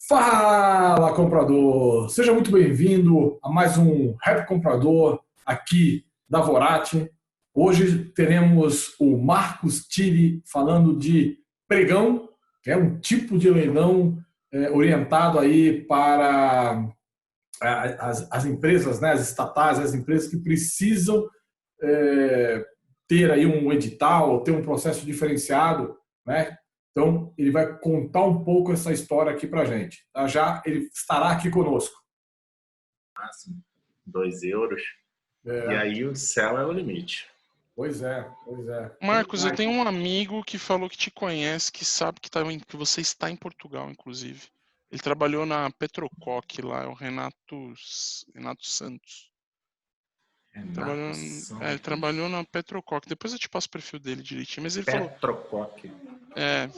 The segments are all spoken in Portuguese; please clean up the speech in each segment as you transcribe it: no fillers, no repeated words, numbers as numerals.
Fala, comprador! Seja muito bem-vindo a mais um Rap Comprador aqui da Vorate. Hoje teremos o Marcos Tille falando de pregão, que é um tipo de leilão orientado aí para as empresas, né, as estatais, as empresas que precisam ter aí um edital, ter um processo diferenciado, né? Então, ele vai contar um pouco essa história aqui para a gente. Tá? Já ele estará aqui conosco. Máximo, 2 euros. E É, aí o céu é o limite. pois é, pois é. Marcos, eu tenho um amigo que falou que te conhece, que sabe que você está em Portugal, inclusive. Ele trabalhou na Petrocoque lá, é o Renato Santos. Renato Ele Santos. trabalhou na Petrocoque. Depois eu te passo o perfil dele direitinho. Mas ele Petrocoque.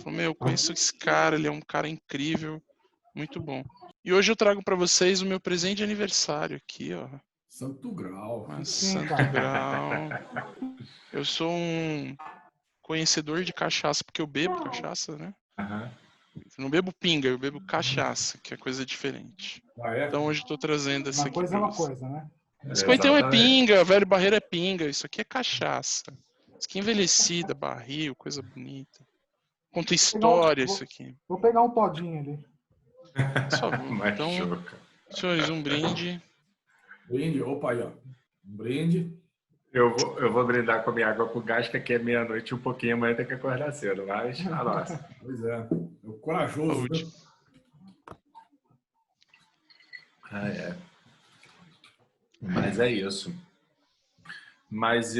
falou, eu conheço esse cara, ele é um cara incrível, muito bom. E hoje eu trago para vocês o meu presente de aniversário aqui, ó. Santo Grau. Santo Grau. Eu sou um conhecedor de cachaça, porque eu bebo cachaça, né? Uhum. Eu não bebo pinga, eu bebo cachaça, que é coisa diferente. Ah, é? Então hoje eu tô trazendo essa Uma aqui coisa é pra uma você. coisa, né? 51 é Exatamente. pinga, velho barreiro é pinga, isso aqui é cachaça. Isso aqui é envelhecida, barril, coisa bonita. Conta história isso aqui. Vou pegar um todinho ali. Por favor. Então, Machuca. senhores, um brinde. Brinde, opa aí, ó. Um brinde. Eu vou brindar com a minha água com gás, que aqui é meia-noite e um pouquinho, amanhã tem que acordar cedo, mas a nossa. Pois é. É o corajoso. Saúde. É. Mas é isso. Mas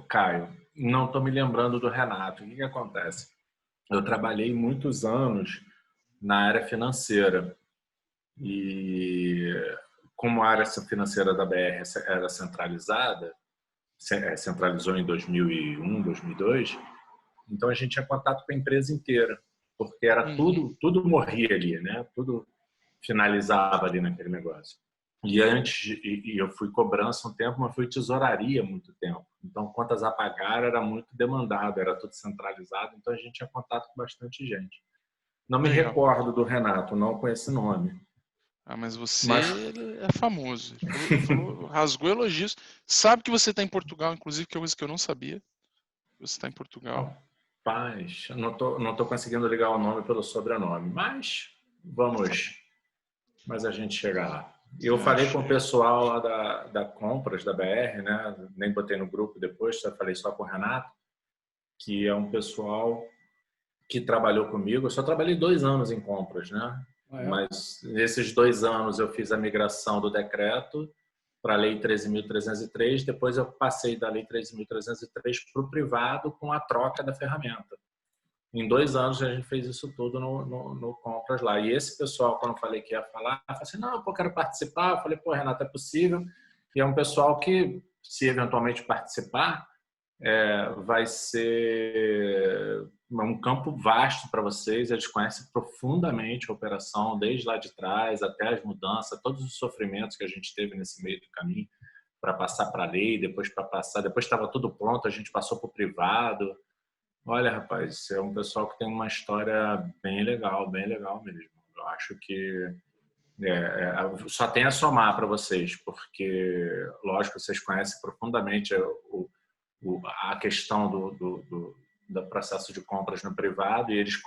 Caio, não estou me lembrando do Renato. O que acontece? Eu trabalhei muitos anos na área financeira e como a área financeira da BR era centralizada, centralizou em 2001, 2002, então a gente tinha contato com a empresa inteira, porque era tudo morria ali, né? Tudo finalizava ali naquele negócio. E eu fui cobrança um tempo, mas fui tesouraria muito tempo. Então, contas a pagar era muito demandado, era tudo centralizado, então a gente tinha contato com bastante gente. Não me Legal. recordo do Renato, não com esse nome. Mas você é famoso. Rasgou elogios. Sabe que você está em Portugal, inclusive, que é coisa que eu não sabia. Você está em Portugal. Rapaz, não tô conseguindo ligar o nome pelo sobrenome, mas mas a gente chega lá. Eu falei com o pessoal lá da Compras, da BR, né? Nem botei no grupo depois, falei só com o Renato, que é um pessoal que trabalhou comigo. Eu só trabalhei 2 anos em compras, né? Ah, é? Mas nesses 2 anos eu fiz a migração do decreto para a Lei 13.303, depois eu passei da Lei 13.303 para o privado com a troca da ferramenta. Em 2 anos a gente fez isso tudo no Compras lá. E esse pessoal, quando eu falei que ia falar, falou assim, não, eu quero participar. Eu falei, pô, Renato, é possível. E é um pessoal que, se eventualmente participar, vai ser um campo vasto para vocês. Eles conhecem profundamente a operação, desde lá de trás até as mudanças, todos os sofrimentos que a gente teve nesse meio do caminho para passar para a lei, depois estava tudo pronto, a gente passou para o privado. Olha, rapaz, é um pessoal que tem uma história bem legal mesmo. Eu acho que só tem a somar para vocês, porque, lógico, vocês conhecem profundamente a questão do processo de compras no privado, e eles,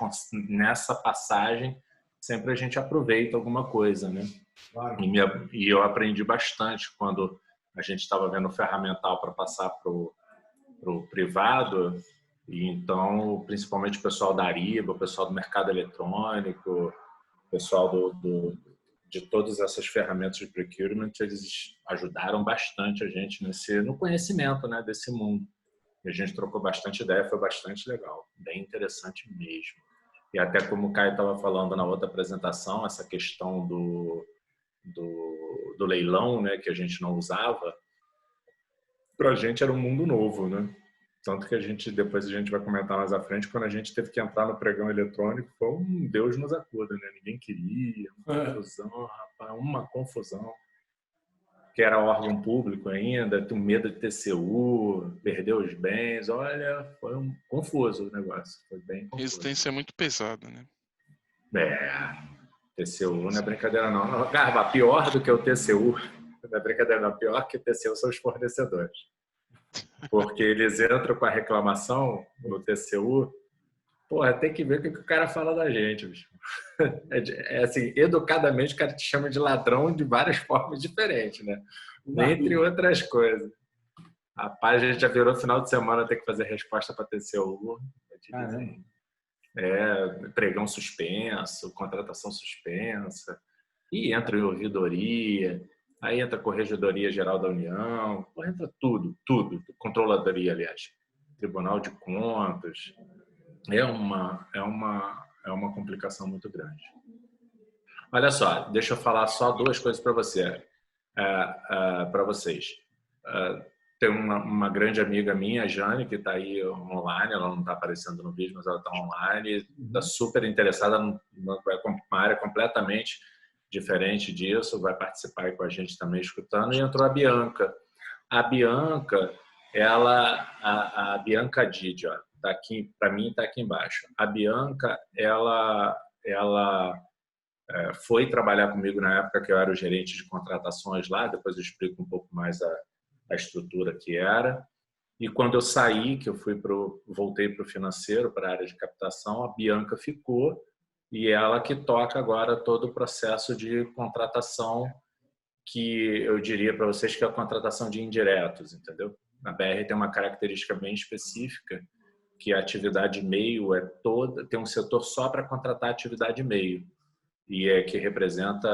nessa passagem, sempre a gente aproveita alguma coisa, né? Claro. E eu aprendi bastante quando a gente estava vendo o ferramental para passar para o privado. E então, principalmente o pessoal da Ariba, o pessoal do mercado eletrônico, o pessoal de todas essas ferramentas de procurement, eles ajudaram bastante a gente no conhecimento, né, desse mundo. E a gente trocou bastante ideia, foi bastante legal, bem interessante mesmo. E até como o Caio estava falando na outra apresentação, essa questão do leilão, né, que a gente não usava, para a gente era um mundo novo, né? Tanto que depois a gente vai comentar mais à frente, quando a gente teve que entrar no pregão eletrônico, foi um Deus nos acuda, né? Ninguém queria, uma confusão, rapaz, uma confusão. que era órgão público ainda, com medo de TCU, perdeu os bens. Olha, foi confuso o negócio. Foi bem confuso. Resistência é muito pesada, né? TCU não é brincadeira não. Garba, pior do que o TCU, não é brincadeira não, pior que o TCU são os fornecedores. Porque eles entram com a reclamação no TCU, porra, tem que ver o que o cara fala da gente, bicho. Assim, educadamente o cara te chama de ladrão de várias formas diferentes, né? Entre outras coisas. Rapaz, a gente já virou final de semana ter que fazer resposta para TCU. Pregão suspenso, contratação suspensa, e entra em ouvidoria, aí entra a Corregedoria Geral da União, entra tudo, controladoria, aliás, Tribunal de Contas. É uma complicação muito grande. Olha só, deixa eu falar só duas coisas para vocês. Tem uma grande amiga minha, a Jane, que está aí online, ela não está aparecendo no vídeo, mas ela está online, está super interessada numa área completamente diferente disso, vai participar aí com a gente também escutando, e entrou a Bianca. A Bianca, a Bianca Didi, ó, tá aqui, para mim está aqui embaixo. A Bianca, ela foi trabalhar comigo na época que eu era o gerente de contratações lá, depois eu explico um pouco mais a estrutura que era. E quando eu saí, que eu voltei para o financeiro, para a área de captação, a Bianca ficou, e ela que toca agora todo o processo de contratação, que eu diria para vocês que é a contratação de indiretos, entendeu? A BR tem uma característica bem específica, que a atividade meio tem um setor só para contratar atividade meio, e que representa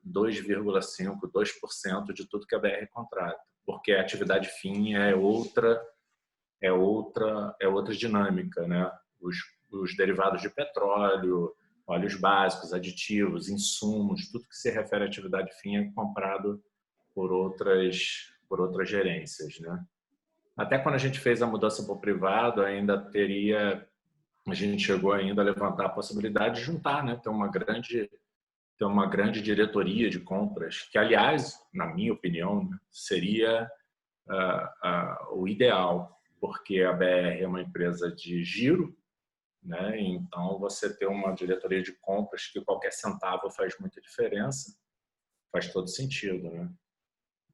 2,5%, 2% de tudo que a BR contrata, porque a atividade fim é outra dinâmica, né? Os derivados de petróleo, óleos básicos, aditivos, insumos, tudo que se refere à atividade fim é comprado por outras gerências, né? Até quando a gente fez a mudança para o privado, a gente chegou ainda a levantar a possibilidade de juntar, né? Ter uma grande diretoria de compras, que, aliás, na minha opinião, seria o ideal, porque a BR é uma empresa de giro, né? Então, você ter uma diretoria de compras que qualquer centavo faz muita diferença, faz todo sentido, né?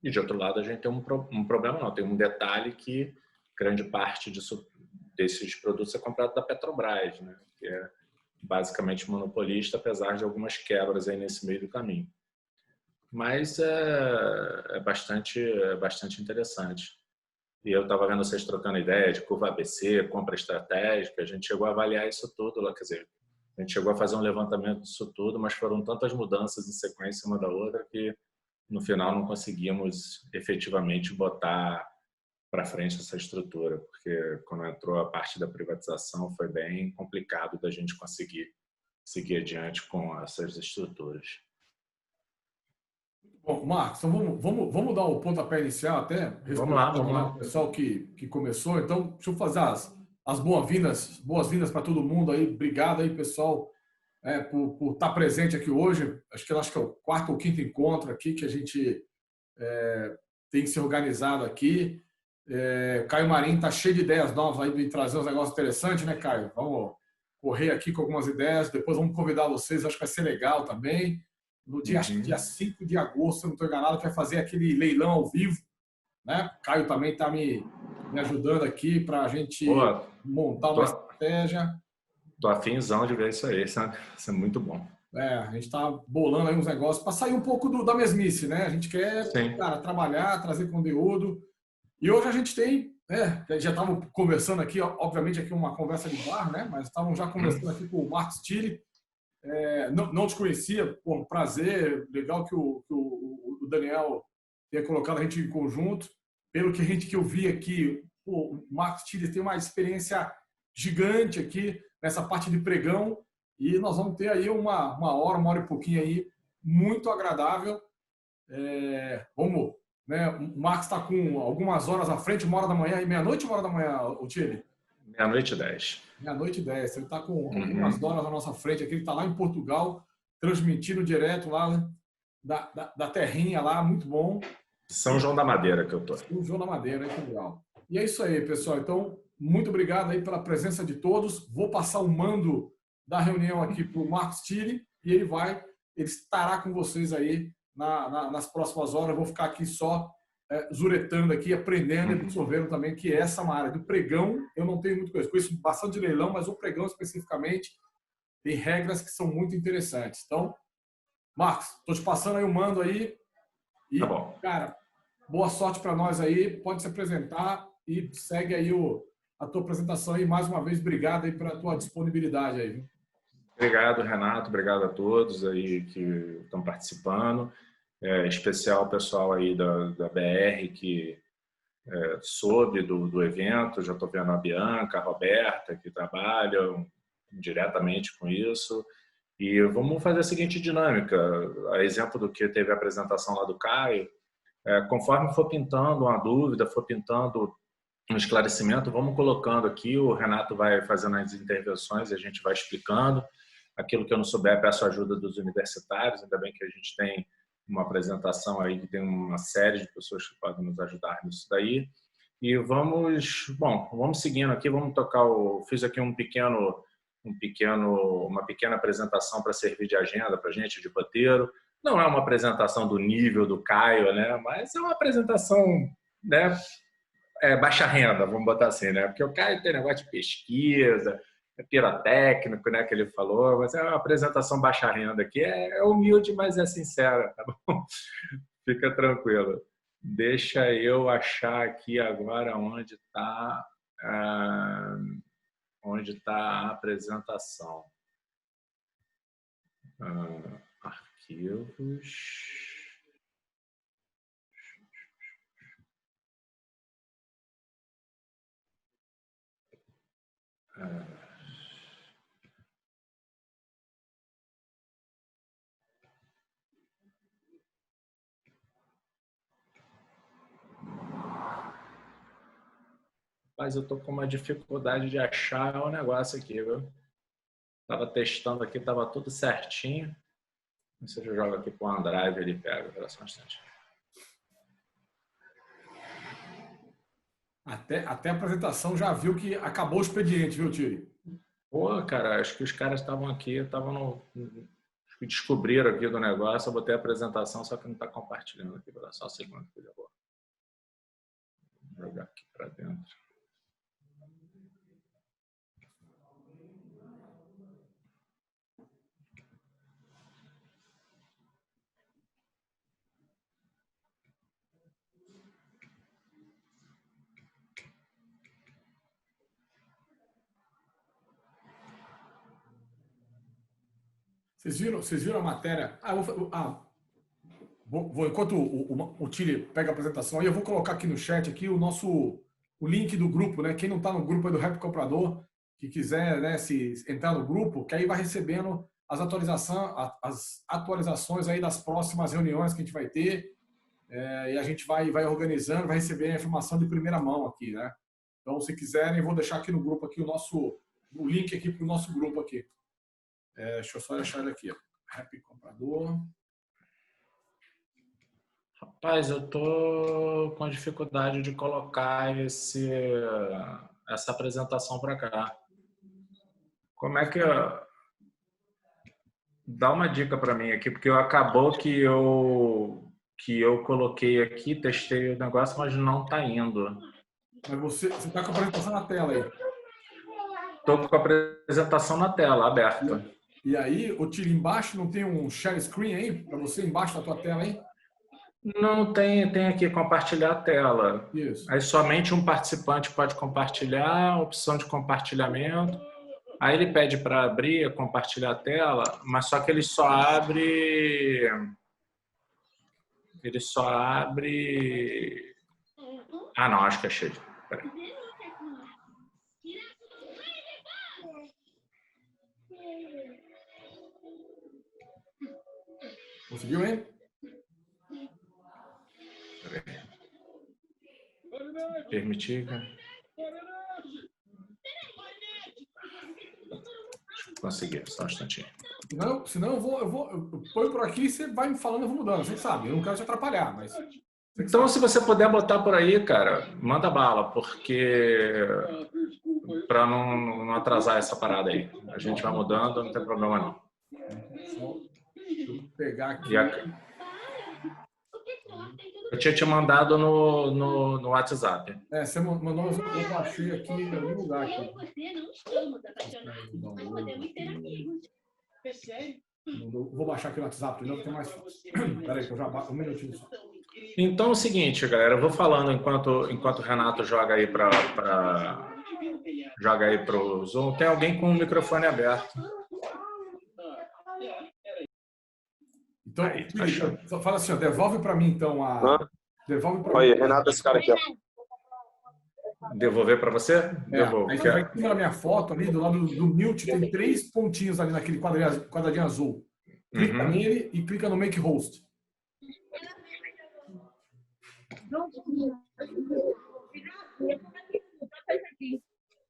E, de outro lado, a gente tem um problema, não, tem um detalhe que grande parte desses produtos é comprado da Petrobras, né? Que é basicamente monopolista, apesar de algumas quebras aí nesse meio do caminho. Mas é bastante interessante. E eu estava vendo vocês trocando ideia de curva ABC, compra estratégica, a gente chegou a avaliar isso tudo lá, quer dizer, a gente chegou a fazer um levantamento disso tudo, mas foram tantas mudanças em sequência uma da outra que no final não conseguimos efetivamente botar para frente essa estrutura, porque quando entrou a parte da privatização foi bem complicado da gente conseguir seguir adiante com essas estruturas. Bom, Marcos, então vamos dar o pontapé inicial até. Vamos lá. O pessoal que começou. Então, deixa eu fazer as boas-vindas para todo mundo aí. Obrigado aí, pessoal, por estar presente aqui hoje. Acho que é o quarto ou quinto encontro aqui que a gente tem se organizado aqui. Caio Marinho está cheio de ideias novas aí de trazer uns negócios interessantes, né, Caio? Vamos correr aqui com algumas ideias. Depois vamos convidar vocês, acho que vai ser legal também. No dia 5 de agosto, se eu não estou enganado, vai fazer aquele leilão ao vivo, né? O Caio também está me ajudando aqui para a gente montar uma estratégia. Estou afinzão de ver isso aí, isso é muito bom. A gente está bolando aí uns negócios para sair um pouco da mesmice, né? A gente quer, cara, trabalhar, trazer conteúdo. E hoje a gente tem, já estávamos conversando aqui, obviamente aqui uma conversa de bar, né? Mas estávamos já conversando aqui com o Marcos Tille. Não te conhecia, pô, prazer, legal que o Daniel tenha colocado a gente em conjunto. Pelo que eu vi aqui, pô, o Marcos Tille tem uma experiência gigante aqui nessa parte de pregão e nós vamos ter aí uma hora e pouquinho aí, muito agradável. Vamos, né? O Marcos está com algumas horas à frente, 1h da manhã, meia-noite ou 1h da manhã, o Tille? 00:10. 00:10. Ele está com algumas horas à nossa frente aqui. Ele está lá em Portugal, transmitindo direto lá, né, da terrinha lá, muito bom. São João da Madeira que eu tô. São João da Madeira, né? Que legal. E é isso aí, pessoal. Então, muito obrigado aí pela presença de todos. Vou passar o mando da reunião aqui para o Marcos Tille e ele estará com vocês aí nas próximas horas. Eu vou ficar aqui só zuretando aqui, aprendendo e absorvendo também, que essa é uma área do pregão. Eu não tenho muita coisa. Conheço bastante de leilão, mas o pregão especificamente tem regras que são muito interessantes. Então, Marcos, estou te passando aí o mando aí. E, tá bom. Cara, boa sorte para nós aí. Pode se apresentar e segue aí a tua apresentação aí. Mais uma vez, obrigado aí pela tua disponibilidade aí. Viu? Obrigado, Renato. Obrigado a todos aí que estão participando. Em especial o pessoal aí da BR que soube do evento. Já estou vendo a Bianca, a Roberta, que trabalham diretamente com isso. E vamos fazer a seguinte dinâmica. A exemplo do que teve a apresentação lá do Caio, conforme for pintando uma dúvida, for pintando um esclarecimento, vamos colocando aqui. O Renato vai fazendo as intervenções e a gente vai explicando. Aquilo que eu não souber, peço ajuda dos universitários. Ainda bem que a gente tem uma apresentação aí que tem uma série de pessoas que podem nos ajudar nisso daí. E vamos seguindo aqui, vamos tocar fiz aqui uma pequena apresentação para servir de agenda para a gente, de roteiro. Não é uma apresentação do nível do Caio, né? Mas é uma apresentação, né? Baixa renda, vamos botar assim, né? Porque o Caio tem negócio de pesquisa, pirotécnico, né, que ele falou, mas é uma apresentação baixa renda aqui, é humilde, mas é sincera, tá bom? Fica tranquilo. Deixa eu achar aqui agora onde está a apresentação. Arquivos. Mas eu tô com uma dificuldade de achar o negócio aqui, viu? Tava testando aqui, tava tudo certinho. Não sei se eu jogo aqui com o OneDrive, ele pega. Espera só um instante. Até a apresentação já viu que acabou o expediente, viu, Tille? Pô, cara, acho que os caras estavam aqui, descobriram aqui do negócio. Eu botei a apresentação, só que não está compartilhando aqui. Vou dar só um segundo, por favor. Vou jogar aqui para dentro. Vocês viram a matéria? Enquanto o Tille pega a apresentação aí, eu vou colocar aqui no chat aqui o link do grupo, né? Quem não está no grupo aí do Rap Comprador, que quiser, né, entrar no grupo, que aí vai recebendo as atualizações aí das próximas reuniões que a gente vai ter, e a gente vai organizando, vai receber a informação de primeira mão aqui, né? Então, se quiserem, eu vou deixar aqui no grupo aqui o link aqui para o nosso grupo aqui. Deixa eu só deixar ele aqui, ó. Rap Comprador. Rapaz, eu tô com dificuldade de colocar essa apresentação para cá. Como é que dá uma dica para mim aqui, porque acabou que eu coloquei aqui, testei o negócio, mas não está indo. Mas você está com a apresentação na tela aí? Estou com a apresentação na tela, aberta. E aí, o Tille, embaixo não tem um share screen aí? Para você, embaixo da tua tela aí? Não, tem aqui compartilhar a tela. Isso. Aí somente um participante pode compartilhar, opção de compartilhamento. Aí ele pede para abrir, compartilhar a tela, mas só que ele só abre... Ah, não, acho que achei. Peraí. Conseguiu, hein? Permitir. Consegui, só um instantinho. Senão eu ponho por aqui e você vai me falando, eu vou mudando. Você sabe, eu não quero te atrapalhar, mas Então, se você puder botar por aí, cara, manda bala, porque para não atrasar essa parada aí. A gente vai mudando, não tem problema não. Deixa eu pegar aqui. Eu tinha te mandado no WhatsApp. Você mandou, eu baixei aqui em algum lugar. Aqui. Vou baixar aqui no WhatsApp, não, porque é mais fácil. Espera aí, que eu já baixo um minutinho só. Então é o seguinte, galera, eu vou falando enquanto o Renato joga aí pro Zoom. Tem alguém com o microfone aberto. Então, aí, só fala assim, ó, devolve para mim então devolve para mim. Olha, Renato, esse cara aqui, ó. Devolver para você? Devolve. Aí vai aqui na minha foto ali, do lado do mute, tem 3 pontinhos ali naquele quadradinho azul. Clica nele e clica no Make Host.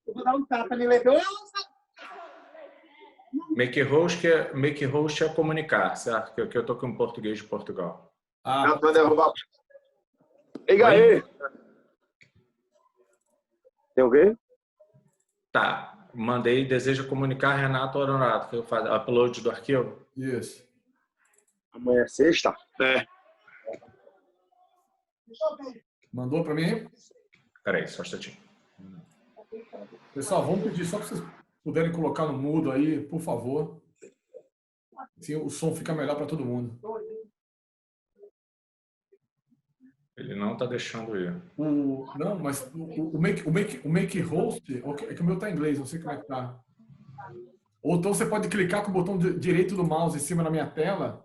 Vou dar um tapa nele. Make host é comunicar, certo? Que eu tô com português de Portugal. Não, vai derrubar. Ei, aí. Tem alguém? Tá. Mandei, deseja comunicar Renato Honorato, que eu faço upload do arquivo. Isso. Amanhã é sexta? É. Mandou para mim? Peraí, só um instantinho. Pessoal, vamos pedir só para vocês puderem colocar no mudo aí, por favor. Assim o som fica melhor para todo mundo. Ele não está deixando ir. Não, mas o make host, é que o meu está em inglês, não sei como é que tá. Ou então você pode clicar com o botão direito do mouse em cima na minha tela.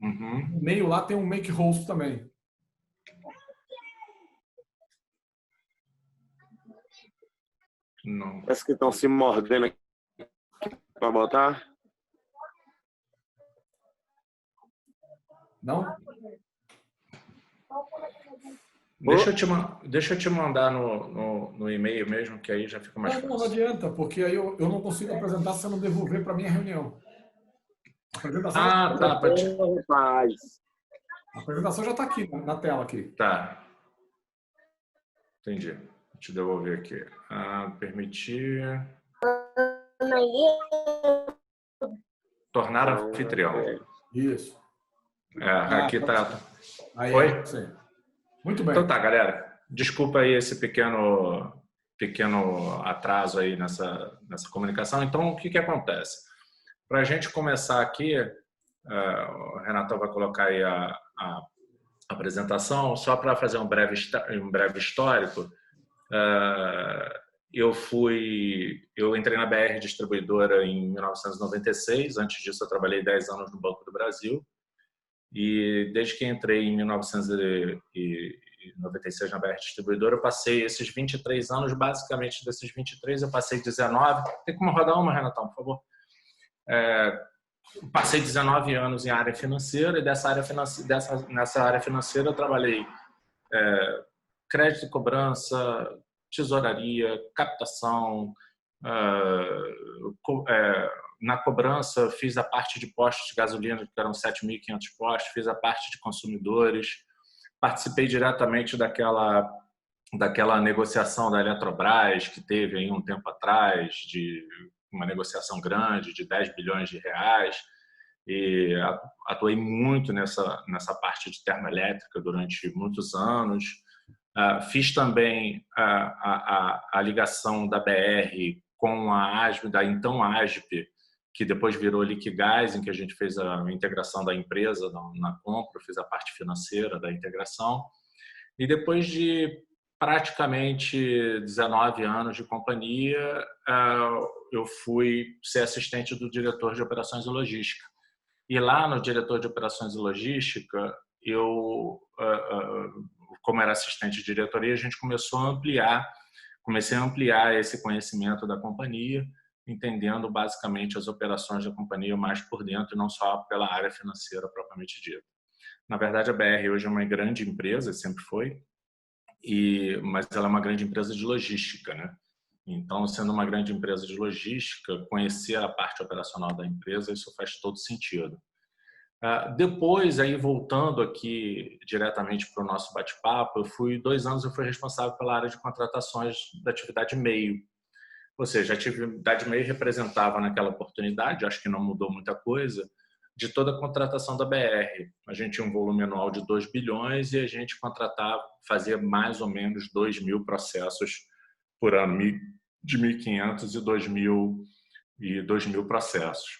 No meio lá tem um make host também. Não. Parece que estão se mordendo aqui para botar. Não? Deixa eu te mandar no e-mail mesmo, que aí já fica mais fácil. Não adianta, porque aí eu não consigo apresentar se eu não devolver para minha reunião. A apresentação A apresentação já está aqui, na tela aqui. Tá. Entendi. Vou te devolver aqui. Permitir. Tornar anfitrião. Isso. Aqui tá. Aí, oi? Sim. Muito bem. Então tá, galera. Desculpa aí esse pequeno atraso aí nessa comunicação. Então, o que acontece? Para a gente começar aqui, o Renato vai colocar aí a apresentação, só para fazer um breve histórico. Eu entrei na BR Distribuidora em 1996. Antes disso, eu trabalhei 10 anos no Banco do Brasil. E desde que entrei em 1996 na BR Distribuidora, eu passei esses 23 anos, basicamente desses 23, eu passei 19. Tem como rodar uma, Renatão, por favor? Passei 19 anos em área financeira, e nessa área financeira eu trabalhei crédito e cobrança, tesouraria, captação. Na cobrança, fiz a parte de postos de gasolina, que eram 7.500 postos, fiz a parte de consumidores, participei diretamente daquela negociação da Eletrobras, que teve aí um tempo atrás, de uma negociação grande, de 10 bilhões de reais, e atuei muito nessa parte de termoelétrica durante muitos anos. Fiz também a ligação da BR com a ASP, da então ASP, que depois virou Liquigás, em que a gente fez a integração da empresa na compra, fiz a parte financeira da integração. E depois de praticamente 19 anos de companhia, eu fui ser assistente do diretor de operações e logística. E lá no diretor de operações e logística, como era assistente de diretoria, a gente comecei a ampliar esse conhecimento da companhia, entendendo basicamente as operações da companhia mais por dentro e não só pela área financeira propriamente dita. Na verdade, a BR hoje é uma grande empresa, sempre foi, mas ela é uma grande empresa de logística, né? Então, sendo uma grande empresa de logística, conhecer a parte operacional da empresa, isso faz todo sentido. Depois, aí voltando aqui diretamente para o nosso bate-papo, 2 anos eu fui responsável pela área de contratações da atividade meio. Ou seja, a atividade meio representava naquela oportunidade, acho que não mudou muita coisa, de toda a contratação da BR. A gente tinha um volume anual de 2 bilhões e a gente fazia mais ou menos 2.000 processos por ano, de 1.500 e 2.000 processos.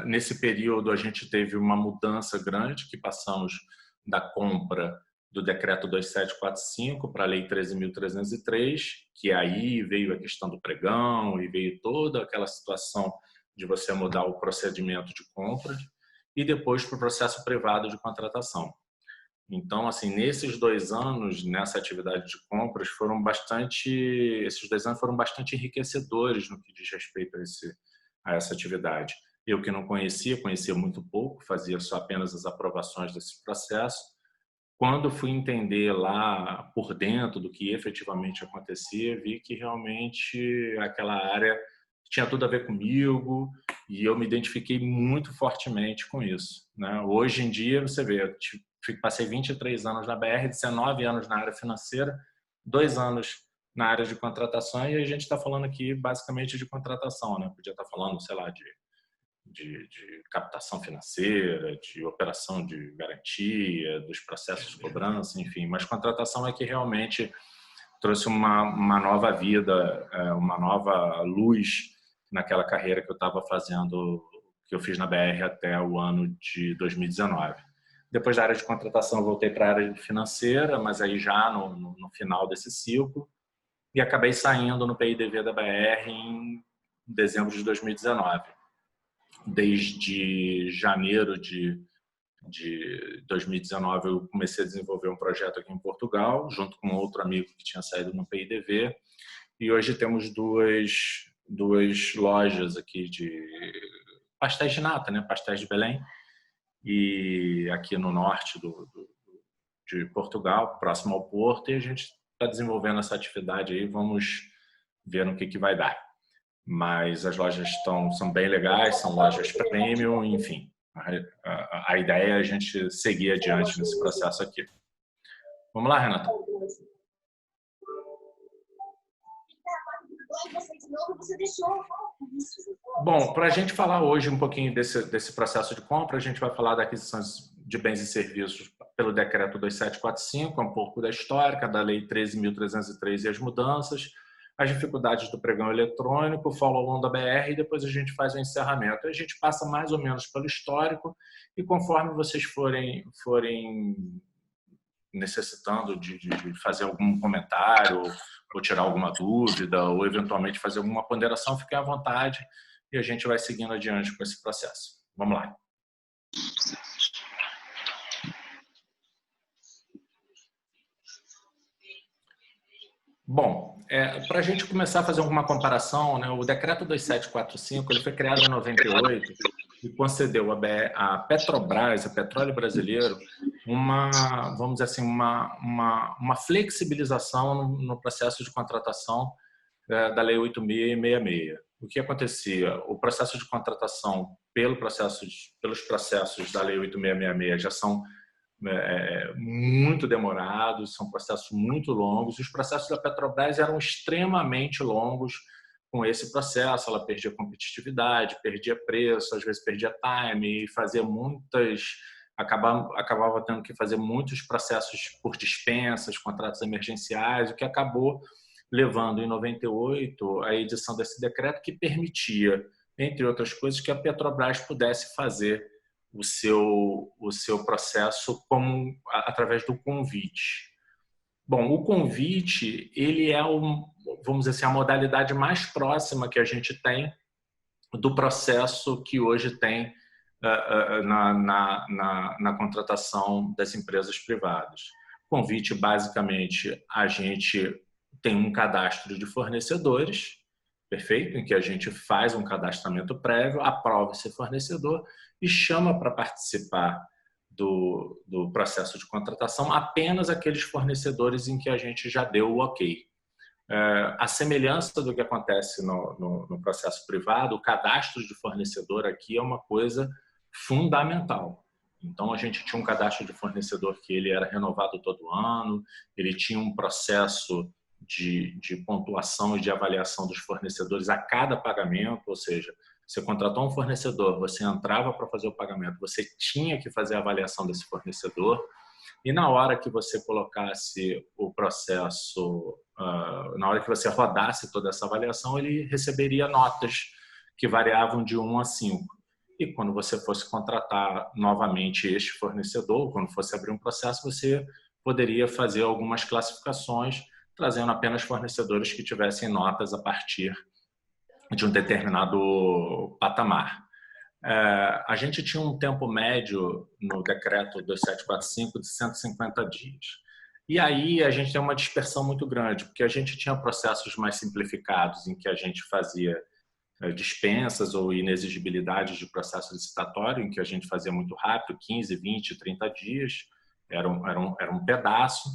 Nesse período, a gente teve uma mudança grande, que passamos da compra do Decreto 2745 para a Lei 13.303, que aí veio a questão do pregão e veio toda aquela situação de você mudar o procedimento de compra, e depois para o processo privado de contratação. Então, assim, nesses 2 anos, nessa atividade de compras, esses 2 anos foram bastante enriquecedores no que diz respeito a essa atividade. Eu que não conhecia muito pouco, fazia só apenas as aprovações desse processo. Quando fui entender lá por dentro do que efetivamente acontecia, vi que realmente aquela área tinha tudo a ver comigo e eu me identifiquei muito fortemente com isso, né? Hoje em dia, você vê, eu passei 23 anos na BR, 19 anos na área financeira, 2 anos na área de contratação, e a gente está falando aqui basicamente de contratação, né? Podia estar falando, sei lá, de captação financeira, de operação de garantia, dos processos de cobrança, enfim. Mas contratação é que realmente trouxe uma nova vida, uma nova luz naquela carreira que eu estava fazendo, que eu fiz na BR até o ano de 2019. Depois da área de contratação, eu voltei para a área financeira, mas aí já no final desse ciclo, e acabei saindo no PIDV da BR em dezembro de 2019. Desde janeiro de 2019, eu comecei a desenvolver um projeto aqui em Portugal, junto com outro amigo que tinha saído no PIDV, e hoje temos duas lojas aqui de pastéis de nata, né? Pastéis de Belém, e aqui no norte de Portugal, próximo ao Porto, e a gente está desenvolvendo essa atividade aí, vamos ver no que vai dar. Mas as lojas são bem legais, são lojas premium, enfim. A ideia é a gente seguir adiante nesse processo aqui. Vamos lá, Renata? Bom, para a gente falar hoje um pouquinho desse processo de compra, a gente vai falar da aquisição de bens e serviços pelo Decreto 2745, um pouco da histórica, da Lei 13.303 e as mudanças, as dificuldades do pregão eletrônico, follow-on da BR, e depois a gente faz o encerramento. A gente passa mais ou menos pelo histórico, e conforme vocês forem necessitando de fazer algum comentário, ou tirar alguma dúvida, ou eventualmente fazer alguma ponderação, fiquem à vontade e a gente vai seguindo adiante com esse processo. Vamos lá. Bom, para a gente começar a fazer alguma comparação, né, o Decreto 2745 ele foi criado em 98 e concedeu à Petrobras, a Petróleo Brasileiro, vamos dizer assim, uma flexibilização no processo de contratação da Lei 8.666. O que acontecia? O processo de contratação pelos processos da Lei 8.666 já são muito demorados, são processos muito longos. Os processos da Petrobras eram extremamente longos. Com esse processo, ela perdia competitividade, perdia preço, às vezes perdia time, acabava tendo que fazer muitos processos por dispensas, contratos emergenciais, o que acabou levando em 98 a edição desse decreto que permitia, entre outras coisas, que a Petrobras pudesse fazer o seu processo através do convite. Bom, o convite ele é vamos dizer assim, a modalidade mais próxima que a gente tem do processo que hoje tem na contratação das empresas privadas. Convite, basicamente, a gente tem um cadastro de fornecedores, perfeito? Em que a gente faz um cadastramento prévio, aprova esse fornecedor e chama para participar do processo de contratação apenas aqueles fornecedores em que a gente já deu o ok. A semelhança do que acontece no processo privado, o cadastro de fornecedor aqui é uma coisa fundamental. Então, a gente tinha um cadastro de fornecedor que ele era renovado todo ano, ele tinha um processo de pontuação e de avaliação dos fornecedores a cada pagamento, ou seja, você contratou um fornecedor, você entrava para fazer o pagamento, você tinha que fazer a avaliação desse fornecedor, e na hora que você colocasse o processo, na hora que você rodasse toda essa avaliação, ele receberia notas que variavam de 1 a 5. E quando você fosse contratar novamente este fornecedor, quando fosse abrir um processo, você poderia fazer algumas classificações, trazendo apenas fornecedores que tivessem notas a partir de um determinado patamar. A gente tinha um tempo médio no decreto 2745 de 150 dias. E aí a gente tem uma dispersão muito grande, porque a gente tinha processos mais simplificados em que a gente fazia dispensas ou inexigibilidades de processo licitatório, em que a gente fazia muito rápido, 15, 20, 30 dias, era um pedaço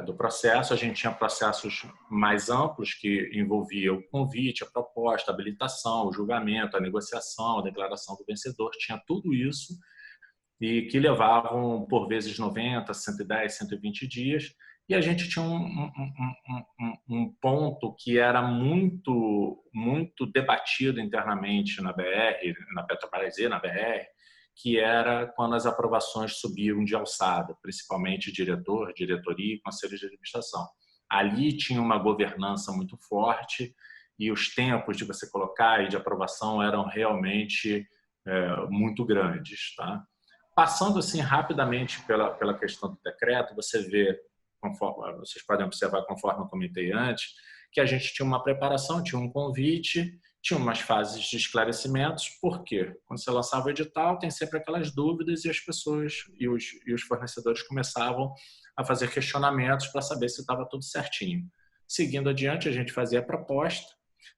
do processo. A gente tinha processos mais amplos que envolviam o convite, a proposta, a habilitação, o julgamento, a negociação, a declaração do vencedor, tinha tudo isso e que levavam por vezes 90, 110, 120 dias. E a gente tinha um ponto que era muito debatido internamente na BR, na Petrobras e na BR, que era quando as aprovações subiam de alçada, principalmente diretor, diretoria e conselho de administração. Ali tinha uma governança muito forte e os tempos de você colocar e de aprovação eram realmente muito grandes. Tá? Passando assim rapidamente pela questão do decreto, você vê, conforme vocês podem observar, conforme eu comentei antes, que a gente tinha uma preparação, tinha um convite, tinha umas fases de esclarecimentos. Por quê? Quando você lançava o edital, tem sempre aquelas dúvidas e as pessoas e os fornecedores começavam a fazer questionamentos para saber se estava tudo certinho. Seguindo adiante, a gente fazia a proposta.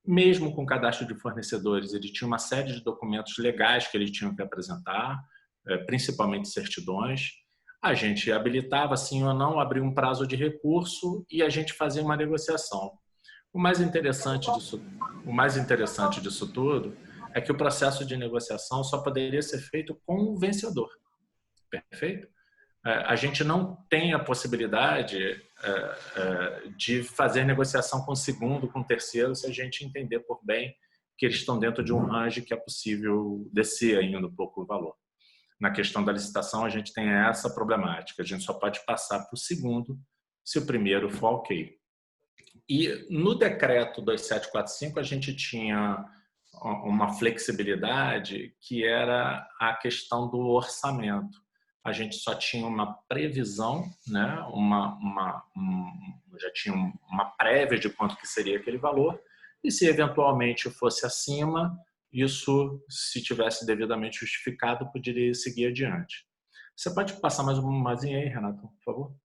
Mesmo com o cadastro de fornecedores, ele tinha uma série de documentos legais que eles tinham que apresentar, principalmente certidões. A gente habilitava, sim ou não, abria um prazo de recurso e a gente fazia uma negociação. O mais interessante disso tudo é que o processo de negociação só poderia ser feito com o vencedor. Perfeito? A gente não tem a possibilidade de fazer negociação com o segundo, com o terceiro, se a gente entender por bem que eles estão dentro de um range que é possível descer ainda um pouco o valor. Na questão da licitação, a gente tem essa problemática. A gente só pode passar para o segundo se o primeiro for ok. E no decreto 2745, a gente tinha uma flexibilidade que era a questão do orçamento. A gente só tinha uma previsão, né? Já tinha uma prévia de quanto que seria aquele valor, e se eventualmente fosse acima, isso, se tivesse devidamente justificado, poderia seguir adiante. Você pode passar mais uma mazinha aí, Renato, por favor?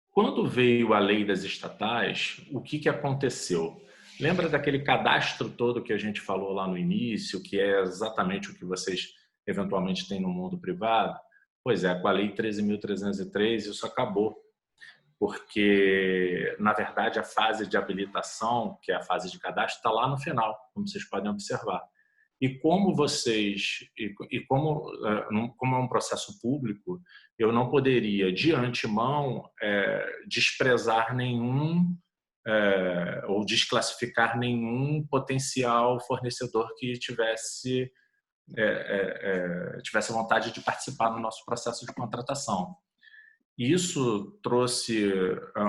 Quando veio a lei das estatais, o que aconteceu? Lembra daquele cadastro todo que a gente falou lá no início, que é exatamente o que vocês eventualmente têm no mundo privado? Pois é, com a lei 13.303 isso acabou. Porque, na verdade, a fase de habilitação, que é a fase de cadastro, está lá no final, como vocês podem observar. E como como é um processo público, eu não poderia, de antemão, desprezar nenhum ou desclassificar nenhum potencial fornecedor que tivesse vontade de participar no nosso processo de contratação. Isso trouxe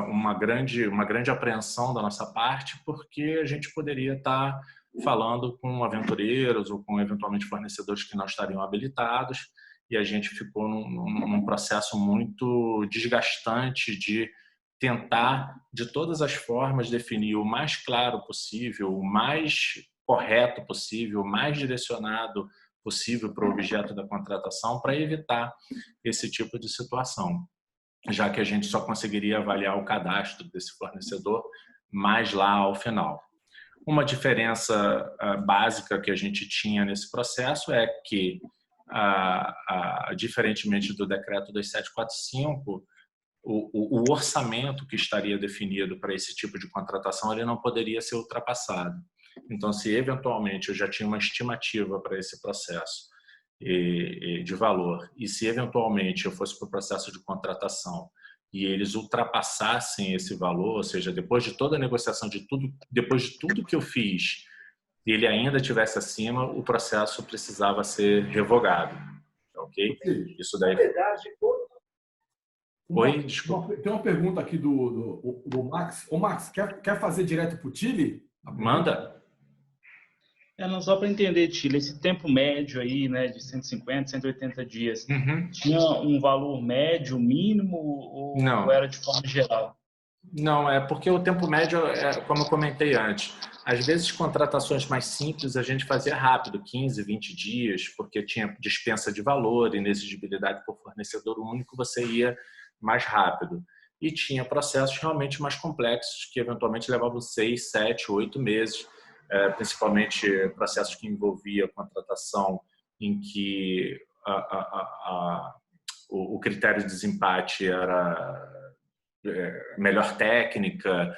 uma grande apreensão da nossa parte, porque a gente poderia estar falando com aventureiros ou com eventualmente fornecedores que não estariam habilitados, e a gente ficou num processo muito desgastante de tentar, de todas as formas, definir o mais claro possível, o mais correto possível, o mais direcionado possível para o objeto da contratação, para evitar esse tipo de situação, já que a gente só conseguiria avaliar o cadastro desse fornecedor mais lá ao final. Uma diferença básica que a gente tinha nesse processo é que, diferentemente do decreto 2745, o orçamento que estaria definido para esse tipo de contratação ele não poderia ser ultrapassado. Então, se eventualmente eu já tinha uma estimativa para esse processo de valor, e se eventualmente eu fosse para o processo de contratação e eles ultrapassassem esse valor, ou seja, depois de toda a negociação de tudo, depois de tudo que eu fiz, e ele ainda estivesse acima, o processo precisava ser revogado, ok? Isso daí. Oi, desculpa. Tem uma pergunta aqui do Max. Ô, Max, quer fazer direto para o Tile? Manda. Não, só para entender, Tila, esse tempo médio aí, né, de 150, 180 dias, tinha um valor médio, mínimo, ou era de forma geral? Não, é porque o tempo médio, como eu comentei antes, às vezes contratações mais simples a gente fazia rápido, 15, 20 dias, porque tinha dispensa de valor, inexigibilidade por fornecedor único, você ia mais rápido. E tinha processos realmente mais complexos, que eventualmente levavam 6, 7, 8 meses, principalmente processos que envolvia contratação em que o critério de desempate era melhor técnica,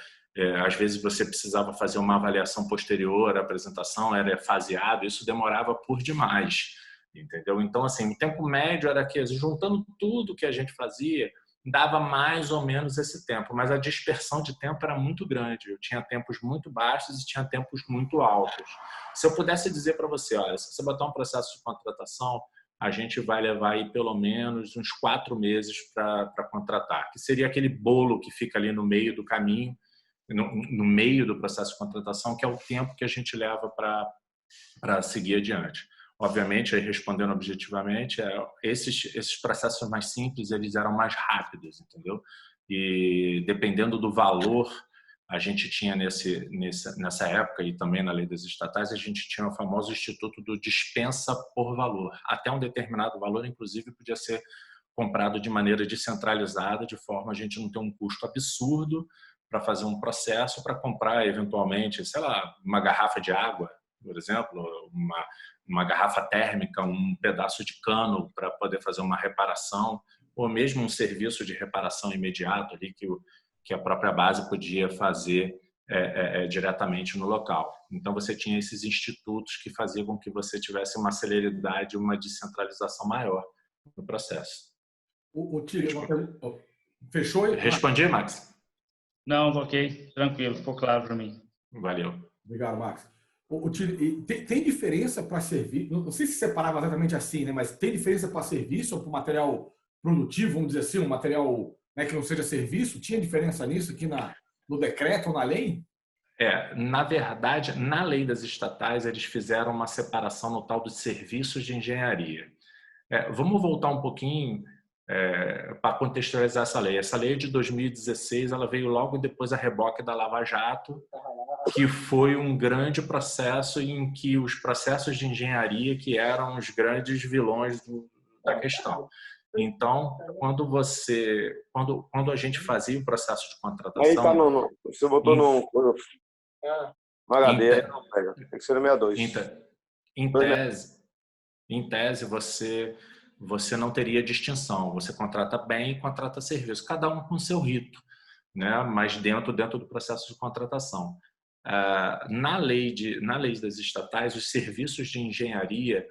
às vezes você precisava fazer uma avaliação posterior à apresentação, era faseado, isso demorava por demais, entendeu? Então, assim, o tempo médio era que, juntando tudo que a gente fazia, dava mais ou menos esse tempo, mas a dispersão de tempo era muito grande. Eu tinha tempos muito baixos e tinha tempos muito altos. Se eu pudesse dizer para você, olha, se você botar um processo de contratação, a gente vai levar aí pelo menos uns 4 meses para contratar, que seria aquele bolo que fica ali no meio do caminho, no meio do processo de contratação, que é o tempo que a gente leva para seguir adiante. Obviamente, aí respondendo objetivamente, esses processos mais simples, eles eram mais rápidos, entendeu? E dependendo do valor, a gente tinha nessa época, e também na lei das estatais, a gente tinha o famoso instituto do dispensa por valor. Até um determinado valor, inclusive, podia ser comprado de maneira descentralizada, de forma a gente não ter um custo absurdo para fazer um processo, para comprar, eventualmente, sei lá, uma garrafa de água, por exemplo, uma garrafa térmica, um pedaço de cano para poder fazer uma reparação, ou mesmo um serviço de reparação imediato ali que a própria base podia fazer diretamente no local. Então, você tinha esses institutos que faziam com que você tivesse uma celeridade, uma descentralização maior no processo. Fechou? Respondi, Max? Não, ok, tranquilo, ficou claro para mim. Valeu. Obrigado, Max. Tem diferença para serviço? Não sei se separava exatamente assim, né? Mas tem diferença para serviço ou para material produtivo, vamos dizer assim, um material, né, que não seja serviço? Tinha diferença nisso aqui no decreto ou na lei? Na verdade, na lei das estatais, eles fizeram uma separação no tal dos serviços de engenharia. Vamos voltar um pouquinho para contextualizar essa lei. Essa lei é de 2016, ela veio logo depois a reboque da Lava Jato, que foi um grande processo em que os processos de engenharia que eram os grandes vilões da questão. Então, quando a gente fazia o processo de contratação... Aí tá você botou no HD, não pega. Tem que ser no 62. Em tese, você não teria distinção. Você contrata bem e contrata serviço, cada um com seu rito, né? Mas dentro do processo de contratação. Na lei das estatais, os serviços de engenharia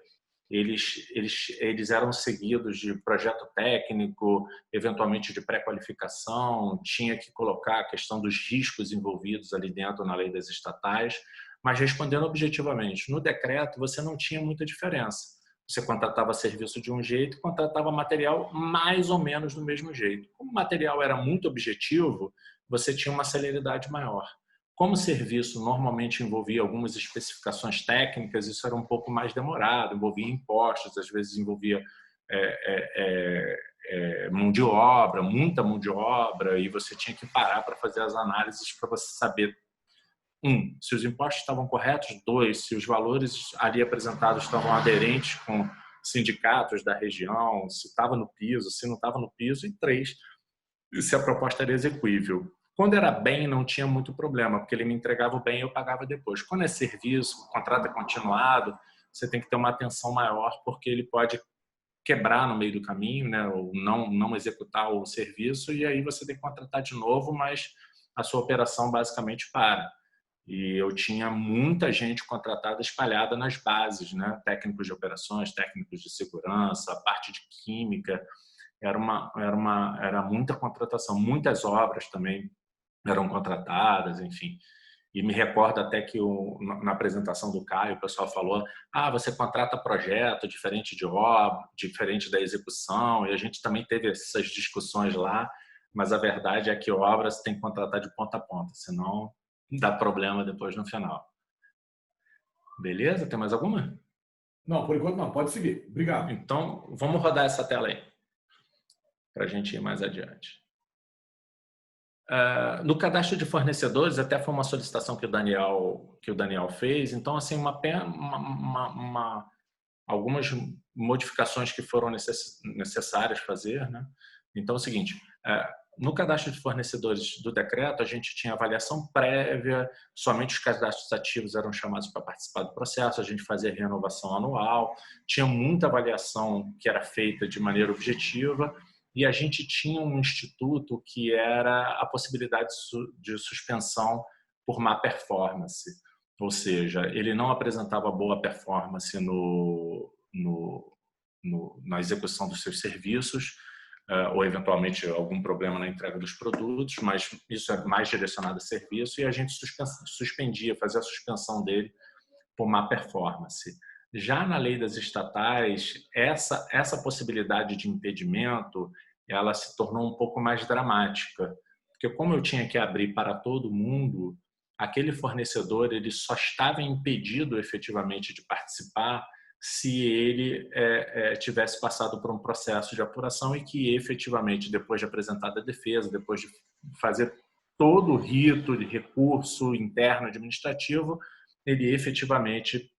eles eram seguidos de projeto técnico, eventualmente de pré-qualificação, tinha que colocar a questão dos riscos envolvidos ali dentro na lei das estatais, mas respondendo objetivamente, no decreto você não tinha muita diferença. Você contratava serviço de um jeito e contratava material mais ou menos do mesmo jeito. Como o material era muito objetivo, você tinha uma celeridade maior. Como o serviço normalmente envolvia algumas especificações técnicas, isso era um pouco mais demorado, envolvia impostos, às vezes envolvia mão de obra, muita mão de obra, e você tinha que parar para fazer as análises para você saber, se os impostos estavam corretos, 2, se os valores ali apresentados estavam aderentes com sindicatos da região, se estava no piso, se não estava no piso, e 3, se a proposta era execuível. Quando era bem, não tinha muito problema, porque ele me entregava o bem e eu pagava depois. Quando é serviço, o contrato é continuado, você tem que ter uma atenção maior, porque ele pode quebrar no meio do caminho, né, ou não executar o serviço, e aí você tem que contratar de novo, mas a sua operação basicamente para. E eu tinha muita gente contratada espalhada nas bases, né? Técnicos de operações, técnicos de segurança, parte de química. Era muita contratação, muitas obras também eram contratadas, enfim. E me recordo até que na apresentação do Caio, o pessoal falou: você contrata projeto diferente de obra, diferente da execução, e a gente também teve essas discussões lá, mas a verdade é que obras tem que contratar de ponta a ponta, senão dá problema depois no final. Beleza? Tem mais alguma? Não, por enquanto não. Pode seguir. Obrigado. Então, vamos rodar essa tela aí, para a gente ir mais adiante. No cadastro de fornecedores, até foi uma solicitação que o Daniel fez. Então, assim, algumas modificações que foram necessárias fazer, né? Então, é o seguinte: no cadastro de fornecedores do decreto, a gente tinha avaliação prévia, somente os cadastros ativos eram chamados para participar do processo, a gente fazia renovação anual, tinha muita avaliação que era feita de maneira objetiva, e a gente tinha um instituto que era a possibilidade de suspensão por má performance, ou seja, ele não apresentava boa performance na execução dos seus serviços, ou eventualmente algum problema na entrega dos produtos, mas isso é mais direcionado a serviço, e a gente suspendia, fazia a suspensão dele por má performance. Já na lei das estatais, essa possibilidade de impedimento, ela se tornou um pouco mais dramática, porque como eu tinha que abrir para todo mundo, aquele fornecedor ele só estava impedido efetivamente de participar se ele tivesse passado por um processo de apuração e que efetivamente, depois de apresentada a defesa, depois de fazer todo o rito de recurso interno administrativo, ele efetivamente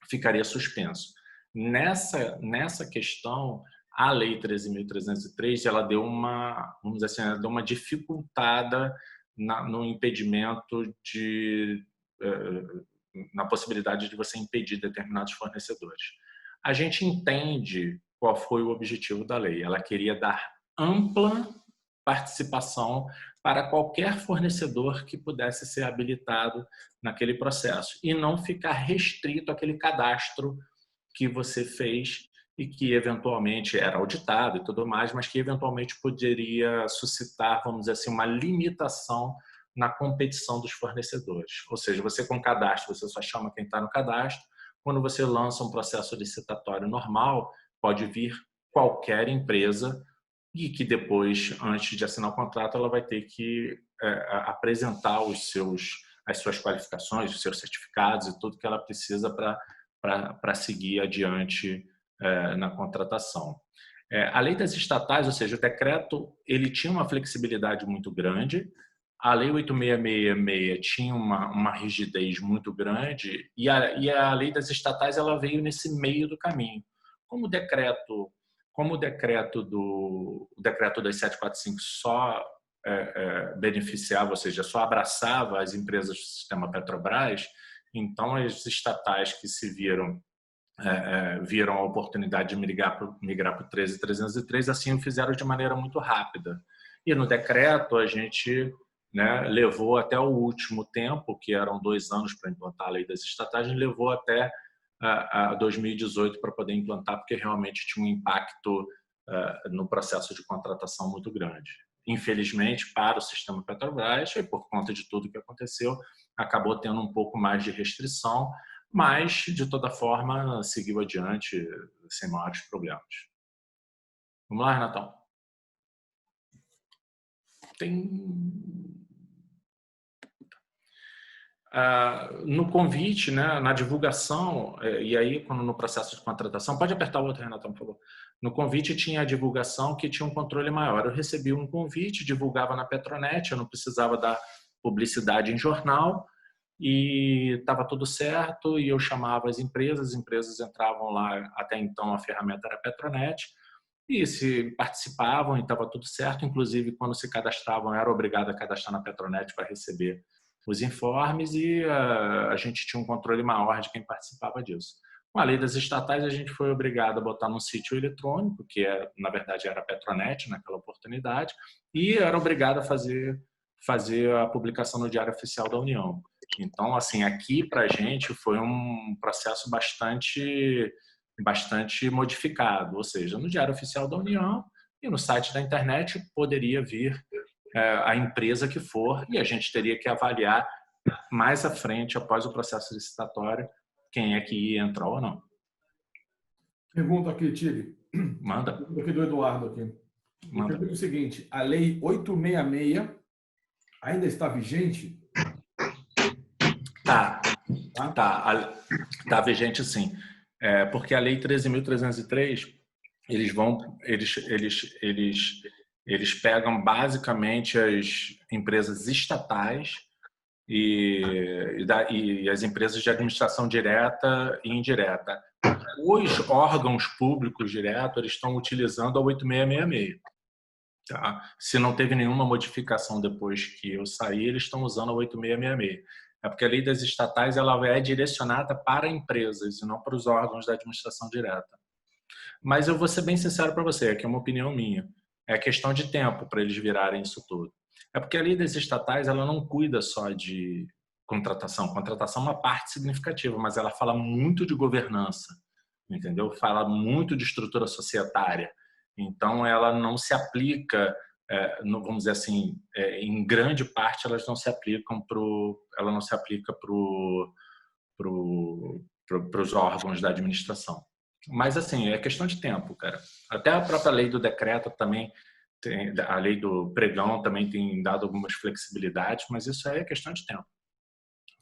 ficaria suspenso. Nessa questão, a Lei 13.303 ela deu vamos dizer assim, ela deu uma dificultada no impedimento na possibilidade de você impedir determinados fornecedores. A gente entende qual foi o objetivo da lei. Ela queria dar ampla participação para qualquer fornecedor que pudesse ser habilitado naquele processo e não ficar restrito àquele cadastro que você fez e que eventualmente era auditado e tudo mais, mas que eventualmente poderia suscitar, vamos dizer assim, uma limitação na competição dos fornecedores. Ou seja, você com cadastro, você só chama quem está no cadastro. Quando você lança um processo licitatório normal, pode vir qualquer empresa e que depois, antes de assinar o contrato, ela vai ter que apresentar as suas qualificações, os seus certificados e tudo que ela precisa para seguir adiante na contratação. A lei das estatais, ou seja, o decreto, ele tinha uma flexibilidade muito grande. A Lei 8.666 tinha uma rigidez muito grande e a Lei das estatais ela veio nesse meio do caminho. Como o decreto 2745 só beneficiava, ou seja, só abraçava as empresas do sistema Petrobras, então as estatais que se viram a oportunidade de migrar para o 13.303, assim o fizeram de maneira muito rápida. E no decreto a gente levou até o último tempo, que eram 2 anos para implantar a lei das estatais, levou até 2018 para poder implantar, porque realmente tinha um impacto no processo de contratação muito grande. Infelizmente, para o sistema Petrobras, e por conta de tudo que aconteceu, acabou tendo um pouco mais de restrição, mas, de toda forma, seguiu adiante sem maiores problemas. Vamos lá, Renatão. No convite, na divulgação, e aí quando no processo de contratação, pode apertar o outro, Renatão, por favor. No convite tinha a divulgação que tinha um controle maior. Eu recebi um convite, divulgava na Petronet, eu não precisava dar publicidade em jornal e estava tudo certo e eu chamava as empresas entravam lá, até então a ferramenta era a Petronet, e se participavam e estava tudo certo, inclusive quando se cadastravam era obrigado a cadastrar na Petronet para receber os informes e a gente tinha um controle maior de quem participava disso. Com a lei das estatais a gente foi obrigado a botar num sítio eletrônico, que na verdade era a Petronet naquela oportunidade, e era obrigado a fazer a publicação no Diário Oficial da União. Então, assim, aqui para a gente foi um processo bastante modificado, ou seja, no Diário Oficial da União e no site da internet poderia vir a empresa que for e a gente teria que avaliar mais à frente, após o processo licitatório, quem é que ia entrar ou não. Pergunta aqui, Tire. Manda. Pergunta aqui do Eduardo. Aqui. Manda. Pergunta o seguinte, a Lei 866 ainda está vigente? Tá vigente sim. Porque a Lei 13.303, eles pegam basicamente as empresas estatais e as empresas de administração direta e indireta. Os órgãos públicos diretos eles estão utilizando a 8666. Tá? Se não teve nenhuma modificação depois que eu saí, eles estão usando a 8666. É porque a lei das estatais ela é direcionada para empresas e não para os órgãos da administração direta. Mas eu vou ser bem sincero para você, aqui é uma opinião minha. É questão de tempo para eles virarem isso tudo. É porque a lei das estatais ela não cuida só de contratação. Contratação é uma parte significativa, mas ela fala muito de governança, entendeu? Fala muito de estrutura societária. Então, ela não se aplica, vamos dizer assim, em grande parte, elas não se aplicam para os órgãos da administração. Mas, assim, é questão de tempo, cara. Até a própria lei do decreto também, a lei do pregão também tem dado algumas flexibilidades, mas isso aí é questão de tempo.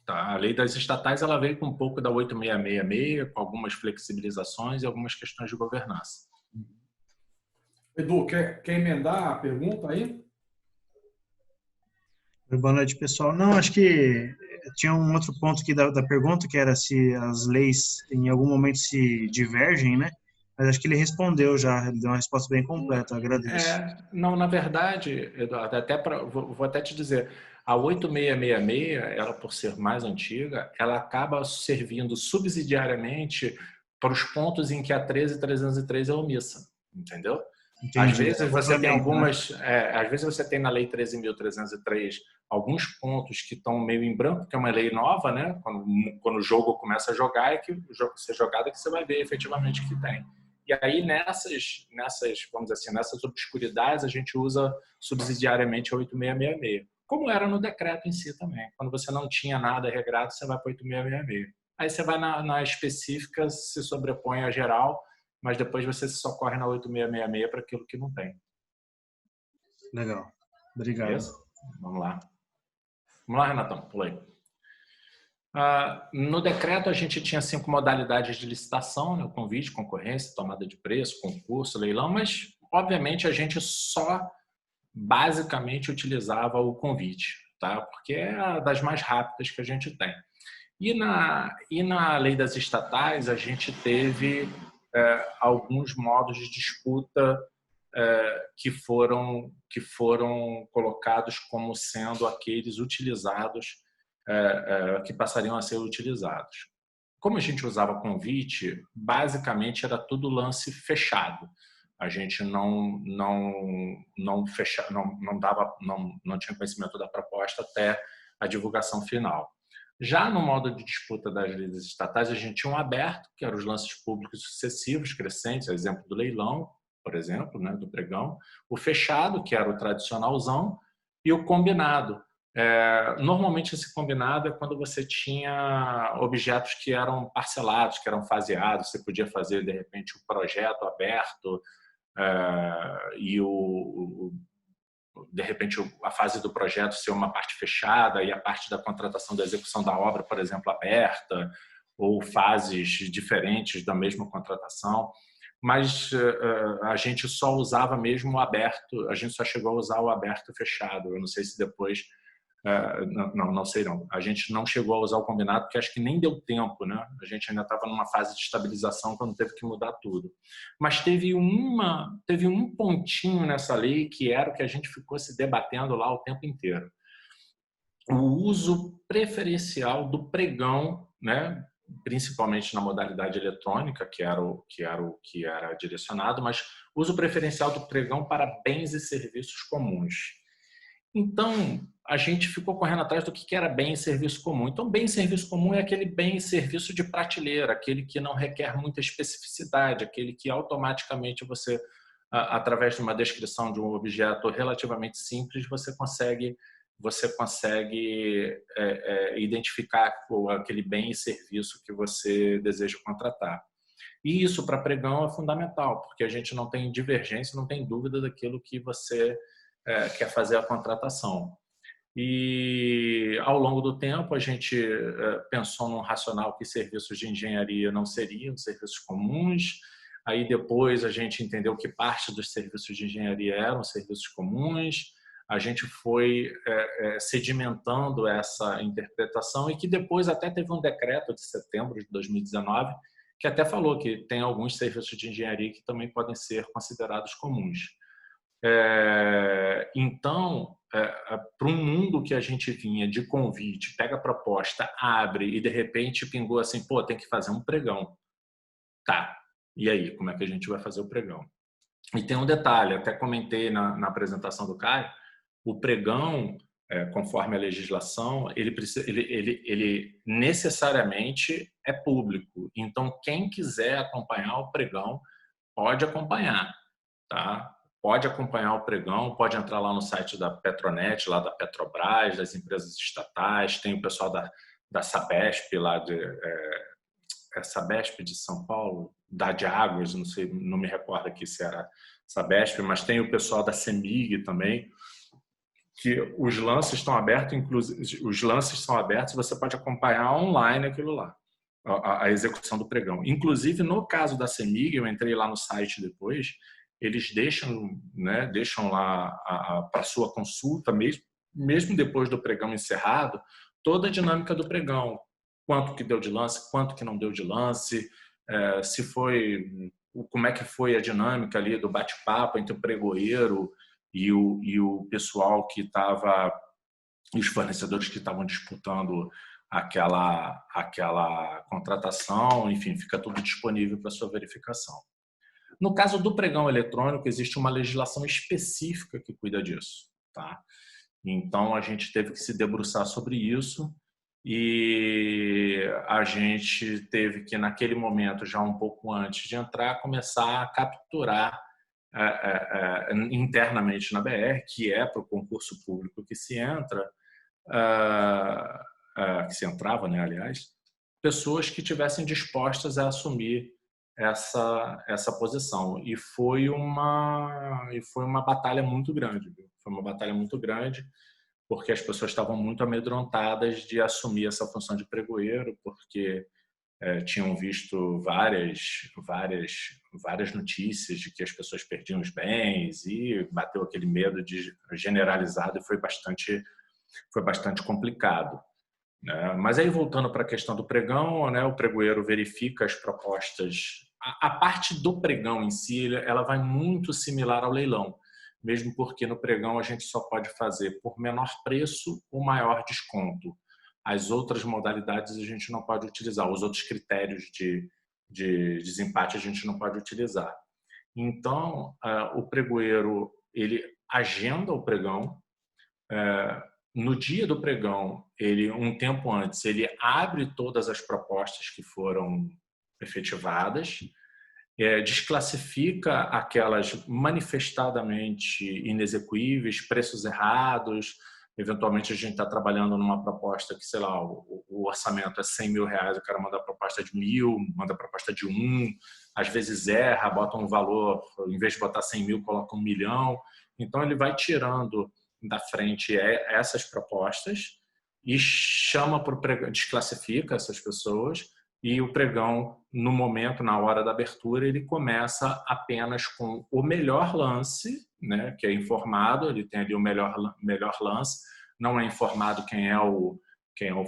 Tá? A lei das estatais ela veio com um pouco da 8666, com algumas flexibilizações e algumas questões de governança. Edu, quer emendar a pergunta aí? Boa noite, pessoal. Não, acho que tinha um outro ponto aqui da pergunta, que era se as leis em algum momento se divergem, né? Mas acho que ele respondeu já, ele deu uma resposta bem completa, agradeço. Não, na verdade, Eduardo, vou até te dizer, a 8666, ela por ser mais antiga, ela acaba servindo subsidiariamente para os pontos em que a 13.303 é omissa, entendeu? Entendi. Às vezes você tem algumas, às vezes você tem na lei 13.303 alguns pontos que estão meio em branco, que é uma lei nova, né? Quando o jogo começa a jogar, é que o jogo ser jogado é que você vai ver efetivamente que tem. E aí nessas, vamos dizer assim, nessas obscuridades a gente usa subsidiariamente a 8666, como era no decreto em si também. Quando você não tinha nada regrado, você vai para 8666. Aí você vai na específica, se sobrepõe a geral, mas depois você se socorre na 8666 para aquilo que não tem. Legal. Obrigado. Beleza? Vamos lá. Vamos lá, Renatão, pula aí. No decreto, a gente tinha 5 modalidades de licitação, né? Convite, concorrência, tomada de preço, concurso, leilão, mas, obviamente, a gente só basicamente utilizava o convite, tá? Porque é a das mais rápidas que a gente tem. E na lei das estatais, a gente teve alguns modos de disputa que foram colocados como sendo aqueles utilizados, que passariam a ser utilizados. Como a gente usava convite, basicamente era tudo lance fechado. A gente não tinha conhecimento da proposta até a divulgação final. Já no modo de disputa das leis estatais, a gente tinha um aberto, que eram os lances públicos sucessivos, crescentes, exemplo do leilão, por exemplo, né, do pregão, o fechado, que era o tradicionalzão, e o combinado. Normalmente esse combinado é quando você tinha objetos que eram parcelados, que eram faseados, você podia fazer, de repente, um projeto aberto e de repente a fase do projeto ser uma parte fechada e a parte da contratação da execução da obra, por exemplo, aberta, ou fases diferentes da mesma contratação. Mas a gente só usava mesmo o aberto, a gente só chegou a usar o aberto e fechado. Eu não sei se depois... não sei não. A gente não chegou a usar o combinado porque acho que nem deu tempo, né? A gente ainda estava numa fase de estabilização quando teve que mudar tudo. Mas teve um pontinho nessa lei que era o que a gente ficou se debatendo lá o tempo inteiro. O uso preferencial do pregão, né? Principalmente na modalidade eletrônica, que era direcionado, mas uso preferencial do pregão para bens e serviços comuns. Então, a gente ficou correndo atrás do que era bem e serviço comum. Então, bem e serviço comum é aquele bem e serviço de prateleira, aquele que não requer muita especificidade, aquele que automaticamente você, através de uma descrição de um objeto relativamente simples, você consegue identificar aquele bem e serviço que você deseja contratar. E isso para pregão é fundamental, porque a gente não tem divergência, não tem dúvida daquilo que você quer fazer a contratação. E ao longo do tempo a gente pensou num racional que serviços de engenharia não seriam serviços comuns. Aí depois a gente entendeu que parte dos serviços de engenharia eram serviços comuns. A gente foi sedimentando essa interpretação e que depois até teve um decreto de setembro de 2019 que até falou que tem alguns serviços de engenharia que também podem ser considerados comuns. Então, para um mundo que a gente vinha de convite, pega a proposta, abre e de repente pingou assim, pô, tem que fazer um pregão. Tá, e aí, como é que a gente vai fazer o pregão? E tem um detalhe, até comentei na apresentação do Caio, o pregão, conforme a legislação, ele necessariamente é público. Então, quem quiser acompanhar o pregão, pode acompanhar, tá? Pode acompanhar o pregão, pode entrar lá no site da Petronet, lá da Petrobras, das empresas estatais, tem o pessoal da Sabesp, lá Sabesp de São Paulo, da de Águas, não sei, não me recordo aqui se era Sabesp, mas tem o pessoal da CEMIG também, que os lances estão abertos, inclusive os lances são abertos, você pode acompanhar online aquilo lá, a execução do pregão. Inclusive, no caso da CEMIG, eu entrei lá no site depois, eles deixam lá para sua consulta, mesmo depois do pregão encerrado, toda a dinâmica do pregão. Quanto que deu de lance, quanto que não deu de lance, como é que foi a dinâmica ali do bate-papo entre o pregoeiro e o pessoal que estava, os fornecedores que estavam disputando aquela contratação, enfim, fica tudo disponível para sua verificação. No caso do pregão eletrônico, existe uma legislação específica que cuida disso, tá? Então, a gente teve que se debruçar sobre isso e a gente teve que, naquele momento, já um pouco antes de entrar, começar a capturar internamente na BR, que é para o concurso público que se entra, que se entrava, né, aliás, pessoas que tivessem dispostas a assumir essa posição. E foi uma batalha muito grande, viu? Foi uma batalha muito grande, porque as pessoas estavam muito amedrontadas de assumir essa função de pregoeiro, porque tinham visto várias notícias de que as pessoas perdiam os bens e bateu aquele medo generalizado e foi bastante complicado. Mas aí, voltando para a questão do pregão, né, o pregoeiro verifica as propostas. A parte do pregão em si, ela vai muito similar ao leilão, mesmo porque no pregão a gente só pode fazer por menor preço ou maior desconto. As outras modalidades a gente não pode utilizar, os outros critérios de desempate a gente não pode utilizar. Então, o pregoeiro, ele agenda o pregão. No dia do pregão, um tempo antes, ele abre todas as propostas que foram efetivadas, desclassifica aquelas manifestadamente inexequíveis, preços errados. Eventualmente, a gente está trabalhando numa proposta que, sei lá, o orçamento é R$100 mil, o cara manda a proposta de 1.000, manda a proposta de 1, às vezes erra, bota um valor, em vez de botar 100 mil, coloca 1 milhão. Então, ele vai tirando da frente essas propostas e chama para o pregão, desclassifica essas pessoas, e o pregão, no momento, na hora da abertura, ele começa apenas com o melhor lance, né, que é informado, ele tem ali o melhor lance, não é informado quem é o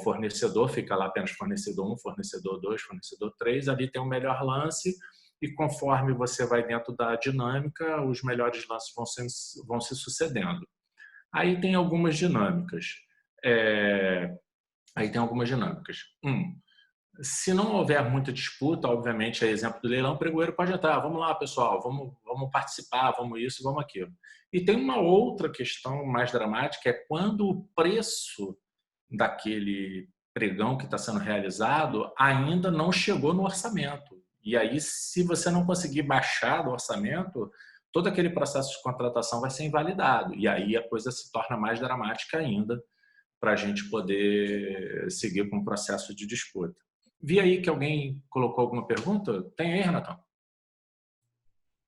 fornecedor, fica lá apenas fornecedor 1, fornecedor 2, fornecedor 3, ali tem o melhor lance, e conforme você vai dentro da dinâmica, os melhores lances vão se sucedendo. Aí tem algumas dinâmicas. Se não houver muita disputa, obviamente, é exemplo do leilão, o pregoeiro pode entrar. Vamos lá, pessoal, vamos participar, vamos isso, vamos aquilo. E tem uma outra questão mais dramática, é quando o preço daquele pregão que está sendo realizado ainda não chegou no orçamento. E aí, se você não conseguir baixar do orçamento, todo aquele processo de contratação vai ser invalidado. E aí a coisa se torna mais dramática ainda para a gente poder seguir com o processo de disputa. Vi aí que alguém colocou alguma pergunta? Tem aí, Renatão?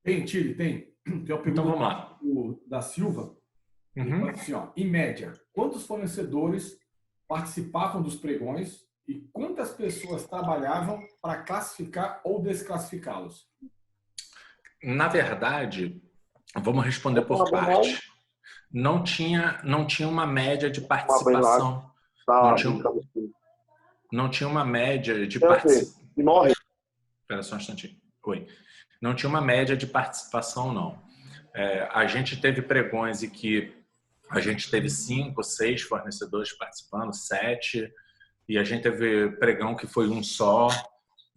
Tem, Tire, tem. Tem uma pergunta então vamos lá. Da Silva. Assim, ó, em média, quantos fornecedores participavam dos pregões e quantas pessoas trabalhavam para classificar ou desclassificá-los? Na verdade, vamos responder por parte. Não tinha uma média de participação. Não tinha uma média de participação. Espera só um instantinho. Oi. Não tinha uma média de participação, não. A gente teve pregões em que a gente teve 5, 6 fornecedores participando, 7, e a gente teve pregão que foi um só,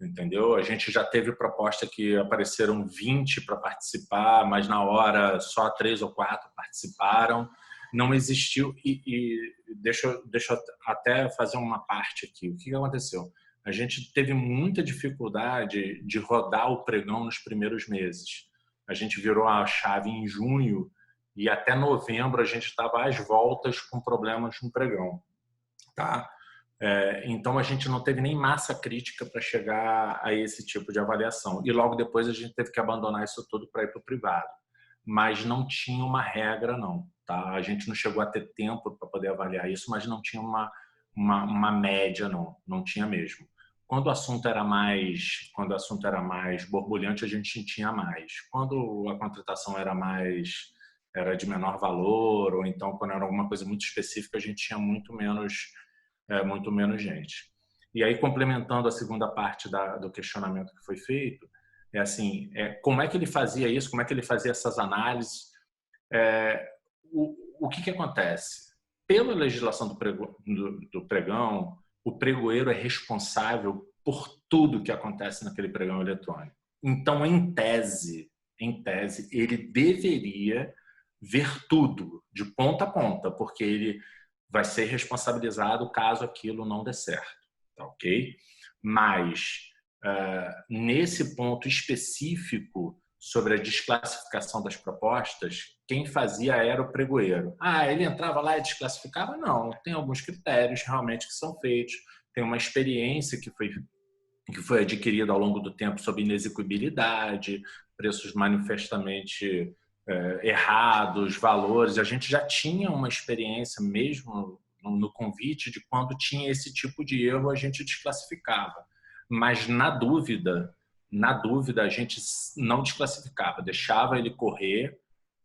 entendeu? A gente já teve proposta que apareceram 20 para participar, mas na hora só 3 ou 4 participaram. Não existiu, e deixa eu até fazer uma parte aqui. O que aconteceu? A gente teve muita dificuldade de rodar o pregão nos primeiros meses. A gente virou a chave em junho e até novembro a gente estava às voltas com problemas no pregão. Tá? Então a gente não teve nem massa crítica para chegar a esse tipo de avaliação. E logo depois a gente teve que abandonar isso tudo para ir para o privado. Mas não tinha uma regra, não. Tá? A gente não chegou a ter tempo para poder avaliar isso, mas não tinha uma média, não tinha mesmo. Quando o assunto era mais borbulhante, a gente tinha mais. Quando a contratação era de menor valor, ou então quando era alguma coisa muito específica, a gente tinha muito menos gente. E aí, complementando a segunda parte do questionamento que foi feito, como é que ele fazia isso, como é que ele fazia essas análises? O que acontece? Pela legislação do pregão, o pregoeiro é responsável por tudo que acontece naquele pregão eletrônico. Então, em tese, ele deveria ver tudo, de ponta a ponta, porque ele vai ser responsabilizado caso aquilo não dê certo, tá ok? Mas, nesse ponto específico sobre a desclassificação das propostas, quem fazia era o pregoeiro. Ele entrava lá e desclassificava? Não, tem alguns critérios realmente que são feitos, tem uma experiência que foi adquirida ao longo do tempo sobre inexequibilidade, preços manifestamente errados, valores. A gente já tinha uma experiência mesmo no convite de quando tinha esse tipo de erro a gente desclassificava. Mas na dúvida a gente não desclassificava, deixava ele correr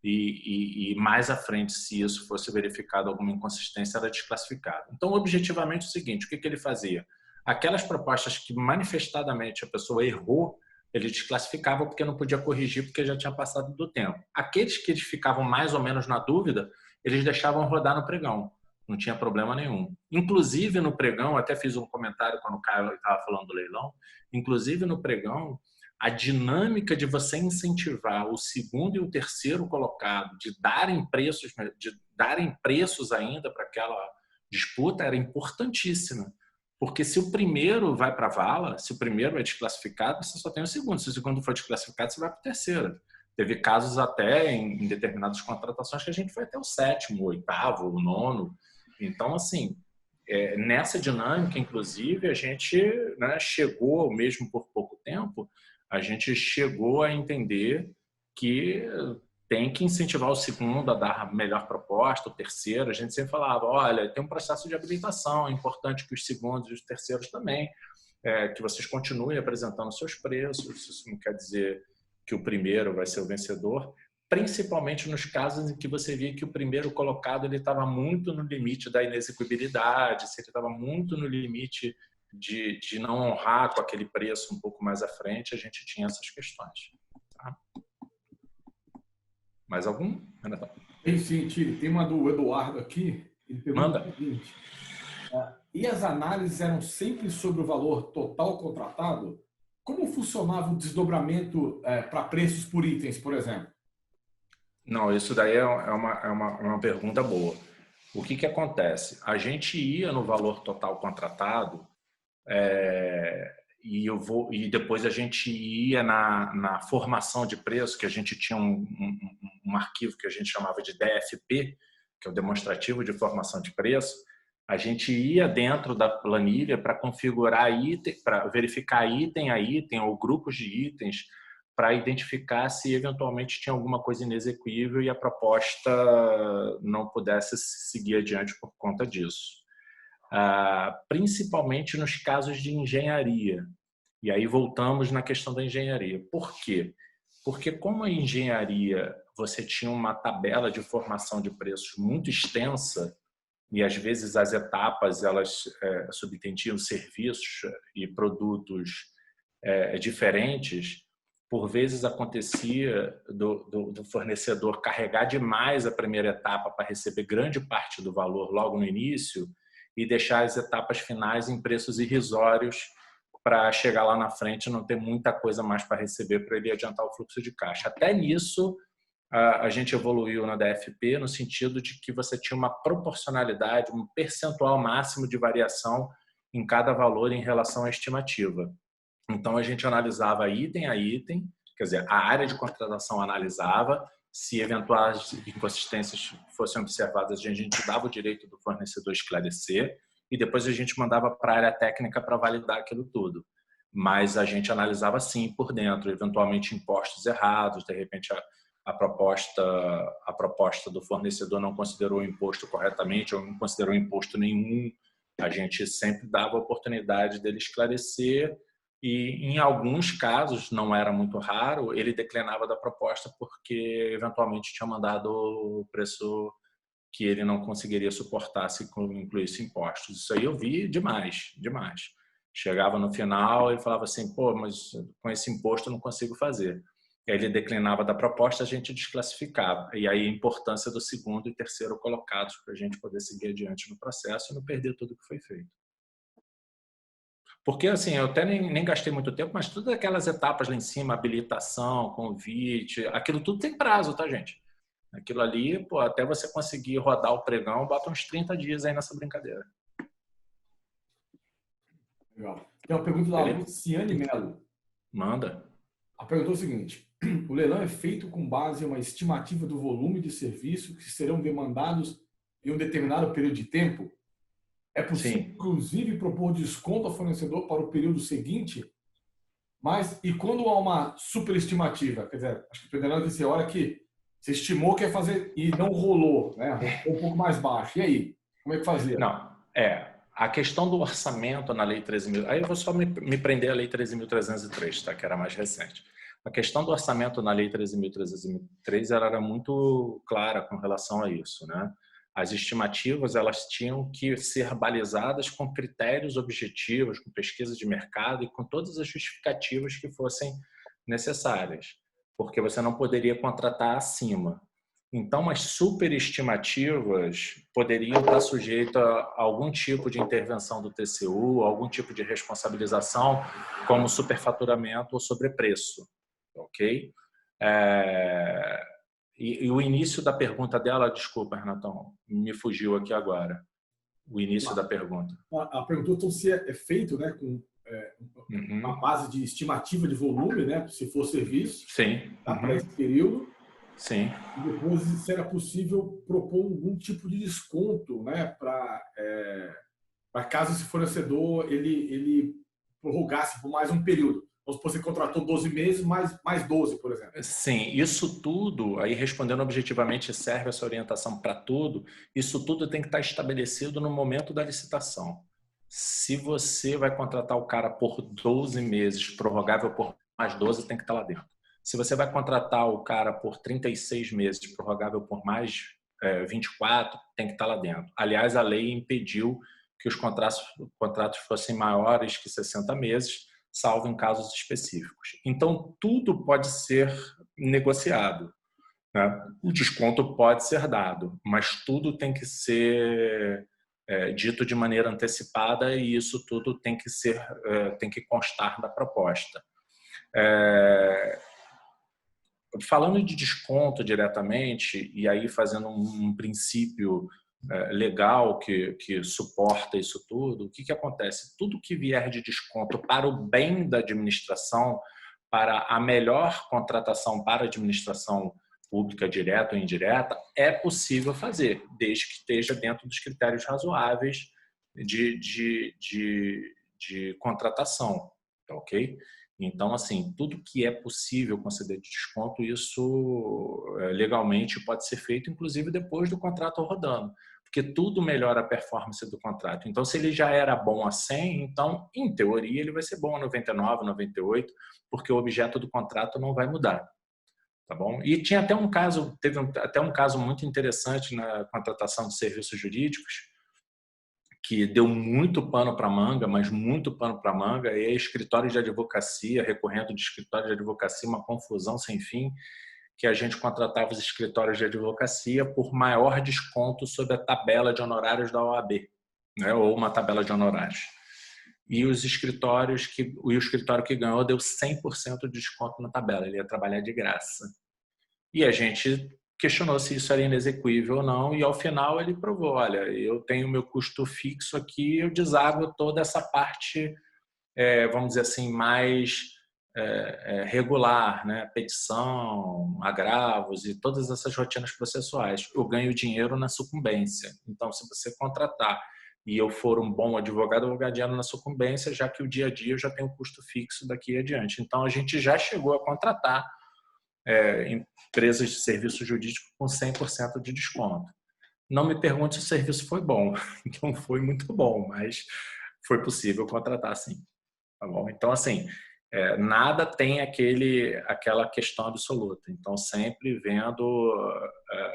e mais à frente, se isso fosse verificado alguma inconsistência, era desclassificado. Então, objetivamente, é o seguinte, o que ele fazia? Aquelas propostas que manifestadamente a pessoa errou, ele desclassificava porque não podia corrigir, porque já tinha passado do tempo. Aqueles que eles ficavam mais ou menos na dúvida, eles deixavam rodar no pregão. Não tinha problema nenhum. Inclusive no pregão, até fiz um comentário quando o Caio estava falando do leilão, inclusive no pregão, a dinâmica de você incentivar o segundo e o terceiro colocado de darem preços ainda para aquela disputa era importantíssima. Porque se o primeiro vai para a vala, se o primeiro é desclassificado, você só tem o segundo. Se o segundo for desclassificado, você vai para o terceiro. Teve casos até em determinadas contratações que a gente foi até o 7º, o 8º, o 9º. Então, assim, nessa dinâmica, inclusive, a gente chegou, mesmo por pouco tempo, a gente chegou a entender que tem que incentivar o segundo a dar a melhor proposta, o terceiro. A gente sempre falava, olha, tem um processo de habilitação, é importante que os segundos e os terceiros também, que vocês continuem apresentando seus preços. Isso não quer dizer que o primeiro vai ser o vencedor, principalmente nos casos em que você via que o primeiro colocado ele estava muito no limite da inexequibilidade, se ele estava muito no limite de não honrar com aquele preço um pouco mais à frente, a gente tinha essas questões. Tá? Mais algum, Renatão? Tem sim, Tire. Tem uma do Eduardo aqui. Ele pergunta o seguinte. E as análises eram sempre sobre o valor total contratado? Como funcionava o desdobramento para preços por itens, por exemplo? Não, isso daí é uma pergunta boa. O que acontece? A gente ia no valor total contratado e depois a gente ia na formação de preço, que a gente tinha um arquivo que a gente chamava de DFP, que é o demonstrativo de formação de preço. A gente ia dentro da planilha para configurar item, para verificar item a item ou grupos de itens, para identificar se eventualmente tinha alguma coisa inexequível e a proposta não pudesse seguir adiante por conta disso. Principalmente nos casos de engenharia. E aí voltamos na questão da engenharia. Por quê? Porque como a engenharia você tinha uma tabela de formação de preços muito extensa e às vezes as etapas elas subtendiam serviços e produtos diferentes, por vezes acontecia do fornecedor carregar demais a primeira etapa para receber grande parte do valor logo no início e deixar as etapas finais em preços irrisórios para chegar lá na frente e não ter muita coisa mais para receber para ele adiantar o fluxo de caixa. Até nisso, a gente evoluiu na DFP no sentido de que você tinha uma proporcionalidade, um percentual máximo de variação em cada valor em relação à estimativa. Então, a gente analisava item a item, quer dizer, a área de contratação analisava, se eventuais inconsistências fossem observadas, a gente dava o direito do fornecedor esclarecer e depois a gente mandava para a área técnica para validar aquilo tudo. Mas a gente analisava sim por dentro, eventualmente impostos errados, de repente a proposta do fornecedor não considerou o imposto corretamente ou não considerou imposto nenhum. A gente sempre dava a oportunidade dele esclarecer e, em alguns casos, não era muito raro, ele declinava da proposta porque, eventualmente, tinha mandado o preço que ele não conseguiria suportar se incluísse impostos. Isso aí eu vi demais, demais. Chegava no final e falava assim, pô, mas com esse imposto eu não consigo fazer. E aí ele declinava da proposta, a gente desclassificava. E aí a importância do segundo e terceiro colocados para a gente poder seguir adiante no processo e não perder tudo que foi feito. Porque, assim, eu até nem gastei muito tempo, mas todas aquelas etapas lá em cima, habilitação, convite, aquilo tudo tem prazo, tá, gente? Aquilo ali, pô, até você conseguir rodar o pregão, bota uns 30 dias aí nessa brincadeira. Legal. Tem uma pergunta da Luciane Mello. Manda. A pergunta é o seguinte: o leilão é feito com base em uma estimativa do volume de serviços que serão demandados em um determinado período de tempo? É possível, sim, inclusive, propor desconto ao fornecedor para o período seguinte? Mas, e quando há uma superestimativa? Quer dizer, acho que dependerá desse hora que você estimou que ia fazer e não rolou, né? Um pouco mais baixo. E aí? Como é que fazia? Não, a questão do orçamento na Lei 13.000... Aí eu vou só me prender à Lei 13.303, tá? Que era mais recente. A questão do orçamento na Lei 13.303 ela era muito clara com relação a isso, né? As estimativas elas tinham que ser balizadas com critérios objetivos, com pesquisa de mercado e com todas as justificativas que fossem necessárias, porque você não poderia contratar acima. Então, as superestimativas poderiam estar sujeitas a algum tipo de intervenção do TCU, algum tipo de responsabilização, como superfaturamento ou sobrepreço, ok? E o início da pergunta dela, desculpa, Renatão, me fugiu aqui agora. O início da pergunta. A pergunta então, se é feito, né, com uma base de estimativa de volume, né, se for serviço, sim, para esse período. Sim. E depois, se era possível propor algum tipo de desconto, né, para caso esse fornecedor ele prorrogasse por mais um período. Vamos supor que você contratou 12 meses, mais 12, por exemplo. Sim, isso tudo, aí respondendo objetivamente, serve essa orientação para tudo, isso tudo tem que estar estabelecido no momento da licitação. Se você vai contratar o cara por 12 meses, prorrogável por mais 12, tem que estar lá dentro. Se você vai contratar o cara por 36 meses, prorrogável por mais 24, tem que estar lá dentro. Aliás, a lei impediu que os contratos fossem maiores que 60 meses, salvo em casos específicos. Então, tudo pode ser negociado, né? O desconto pode ser dado, mas tudo tem que ser dito de maneira antecipada, e isso tudo tem que constar da proposta. Falando de desconto diretamente, e aí fazendo um princípio legal que suporta isso tudo, o que acontece? Tudo que vier de desconto para o bem da administração, para a melhor contratação para a administração pública, direta ou indireta, é possível fazer, desde que esteja dentro dos critérios razoáveis de contratação, ok? Então, assim, tudo que é possível conceder de desconto, isso legalmente pode ser feito, inclusive depois do contrato rodando, porque tudo melhora a performance do contrato. Então, se ele já era bom a 100, então, em teoria, ele vai ser bom a 99, 98, porque o objeto do contrato não vai mudar. Tá bom? E tinha até teve até um caso muito interessante na contratação de serviços jurídicos, que deu muito pano para manga, mas muito pano para manga, e escritório de advocacia, recorrendo de escritório de advocacia, uma confusão sem fim, que a gente contratava os escritórios de advocacia por maior desconto sobre a tabela de honorários da OAB, né? Ou uma tabela de honorários. E o escritório que ganhou deu 100% de desconto na tabela, ele ia trabalhar de graça. E a gente questionou se isso era inexequível ou não, e ao final ele provou, olha, eu tenho meu custo fixo aqui, eu deságuo toda essa parte, vamos dizer assim, mais regular, né? Petição, agravos e todas essas rotinas processuais. Eu ganho dinheiro na sucumbência. Então, se você contratar e eu for um bom advogado, eu vou ganhar dinheiro na sucumbência, já que o dia a dia eu já tenho um custo fixo daqui adiante. Então, a gente já chegou a contratar empresas de serviço jurídico com 100% de desconto. Não me pergunte se o serviço foi bom. Não foi muito bom, mas foi possível contratar sim. Tá bom? Então, assim, nada tem aquela questão absoluta. Então, sempre vendo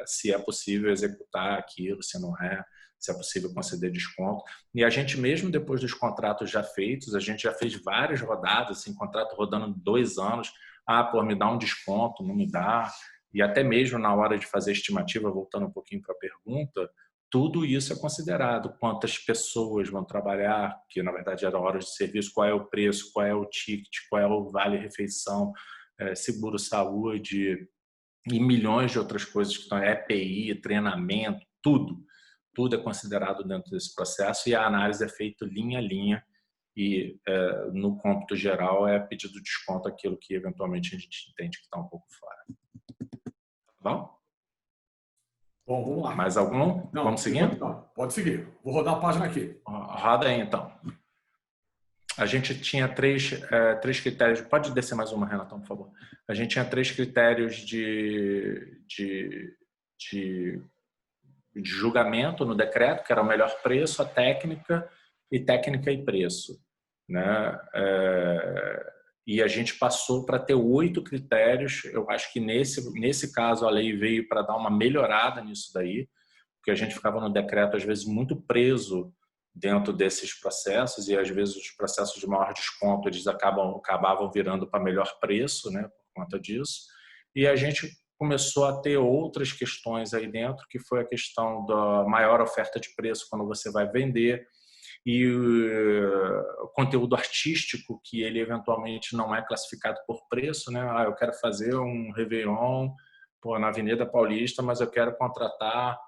se é possível executar aquilo, se não é, se é possível conceder desconto. E a gente, mesmo depois dos contratos já feitos, a gente já fez várias rodadas, assim, contrato rodando 2 anos, me dá um desconto, não me dá. E até mesmo na hora de fazer a estimativa, voltando um pouquinho para a pergunta, tudo isso é considerado. Quantas pessoas vão trabalhar, que na verdade eram horas de serviço, qual é o preço, qual é o ticket, qual é o vale-refeição, seguro-saúde e milhões de outras coisas que estão, EPI, treinamento, tudo. Tudo é considerado dentro desse processo e a análise é feita linha a linha. E no cômputo geral é pedido de desconto aquilo que eventualmente a gente entende que está um pouco fora. Tá bom? Bom, vamos lá. Mais algum? Não, vamos seguindo? Não, pode seguir. Vou rodar a página aqui. Roda aí, então. A gente tinha três critérios. Pode descer mais uma, Renatão, por favor. A gente tinha 3 critérios de julgamento no decreto, que era o melhor preço, a técnica e preço, né? E a gente passou para ter 8 critérios. Eu acho que nesse caso a lei veio para dar uma melhorada nisso daí, porque a gente ficava no decreto às vezes muito preso dentro desses processos e às vezes os processos de maior desconto eles acabavam virando para melhor preço, né, por conta disso. E a gente começou a ter outras questões aí dentro, que foi a questão da maior oferta de preço quando você vai vender, e o conteúdo artístico, que ele eventualmente não é classificado por preço, né? Eu quero fazer um Réveillon na Avenida Paulista, mas eu quero contratar,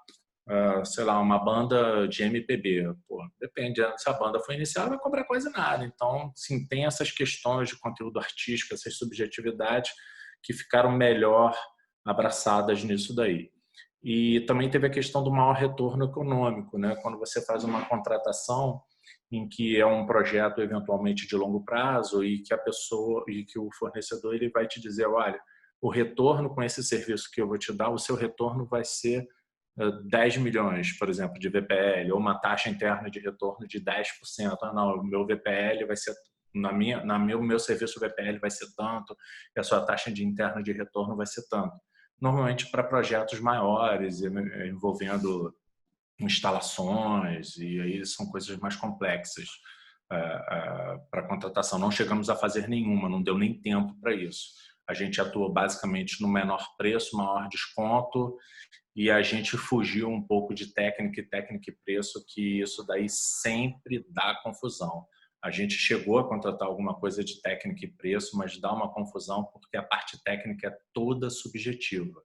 sei lá, uma banda de MPB. Depende, se a banda for inicial, vai cobrar quase nada. Então, sim, tem essas questões de conteúdo artístico, essas subjetividades que ficaram melhor abraçadas nisso daí. E também teve a questão do maior retorno econômico, né? Quando você faz uma contratação em que é um projeto eventualmente de longo prazo e que a pessoa e que o fornecedor ele vai te dizer, olha, o retorno com esse serviço que eu vou te dar, o seu retorno vai ser 10 milhões, por exemplo, de VPL, ou uma taxa interna de retorno de 10%. Não, o meu VPL vai ser meu serviço VPL vai ser tanto, e a sua taxa de interna de retorno vai ser tanto. Normalmente para projetos maiores, envolvendo instalações, e aí são coisas mais complexas para contratação. Não chegamos a fazer nenhuma, não deu nem tempo para isso. A gente atuou basicamente no menor preço, maior desconto e a gente fugiu um pouco de técnica e preço, que isso daí sempre dá confusão. A gente chegou a contratar alguma coisa de técnica e preço, mas dá uma confusão porque a parte técnica é toda subjetiva.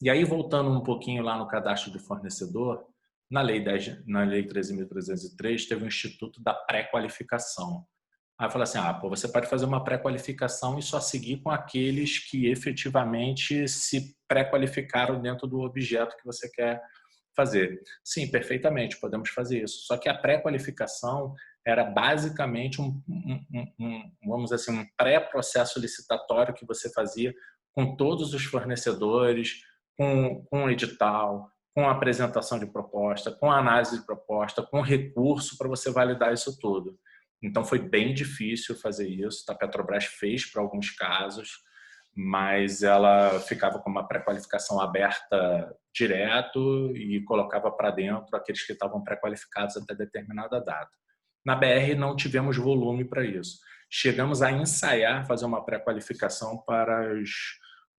E aí, voltando um pouquinho lá no cadastro do fornecedor, na Lei 13.303, teve o Instituto da Pré-Qualificação. Aí fala assim, você pode fazer uma pré-qualificação e só seguir com aqueles que efetivamente se pré-qualificaram dentro do objeto que você quer fazer. Sim, perfeitamente, podemos fazer isso. Só que a pré-qualificação era basicamente vamos dizer assim, um pré-processo licitatório que você fazia com todos os fornecedores, com um edital, com apresentação de proposta, com análise de proposta, com recurso para você validar isso tudo. Então, foi bem difícil fazer isso. A Petrobras fez para alguns casos, mas ela ficava com uma pré-qualificação aberta direto e colocava para dentro aqueles que estavam pré-qualificados até determinada data. Na BR, não tivemos volume para isso. Chegamos a ensaiar fazer uma pré-qualificação para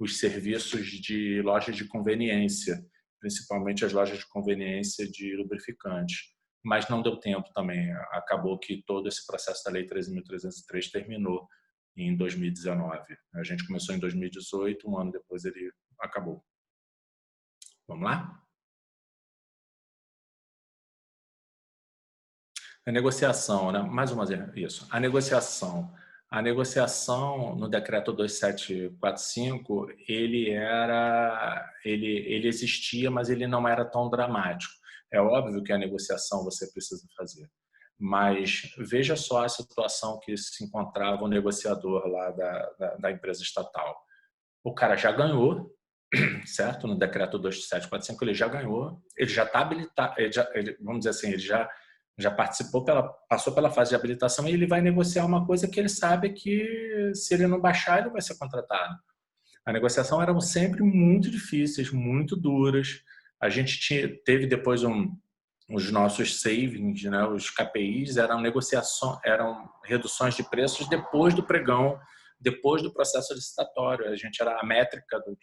os serviços de lojas de conveniência, principalmente as lojas de conveniência de lubrificante. Mas não deu tempo também. Acabou que todo esse processo da Lei 13.303 terminou em 2019. A gente começou em 2018, um ano depois ele acabou. Vamos lá? A negociação, né? Mais uma vez, isso. A negociação no decreto 2745, ele existia, mas ele não era tão dramático. É óbvio que a negociação você precisa fazer, mas veja só a situação que se encontrava o negociador lá da empresa estatal. O cara já ganhou, certo? No decreto 2745 ele já ganhou, ele já está habilitado, vamos dizer assim, ele já passou pela fase de habilitação e ele vai negociar uma coisa que ele sabe que se ele não baixar, ele vai ser contratado. A negociação eram sempre muito difíceis, muito duras. A gente teve depois os nossos savings, né? Os KPIs eram reduções de preços depois do pregão, depois do processo licitatório. A métrica do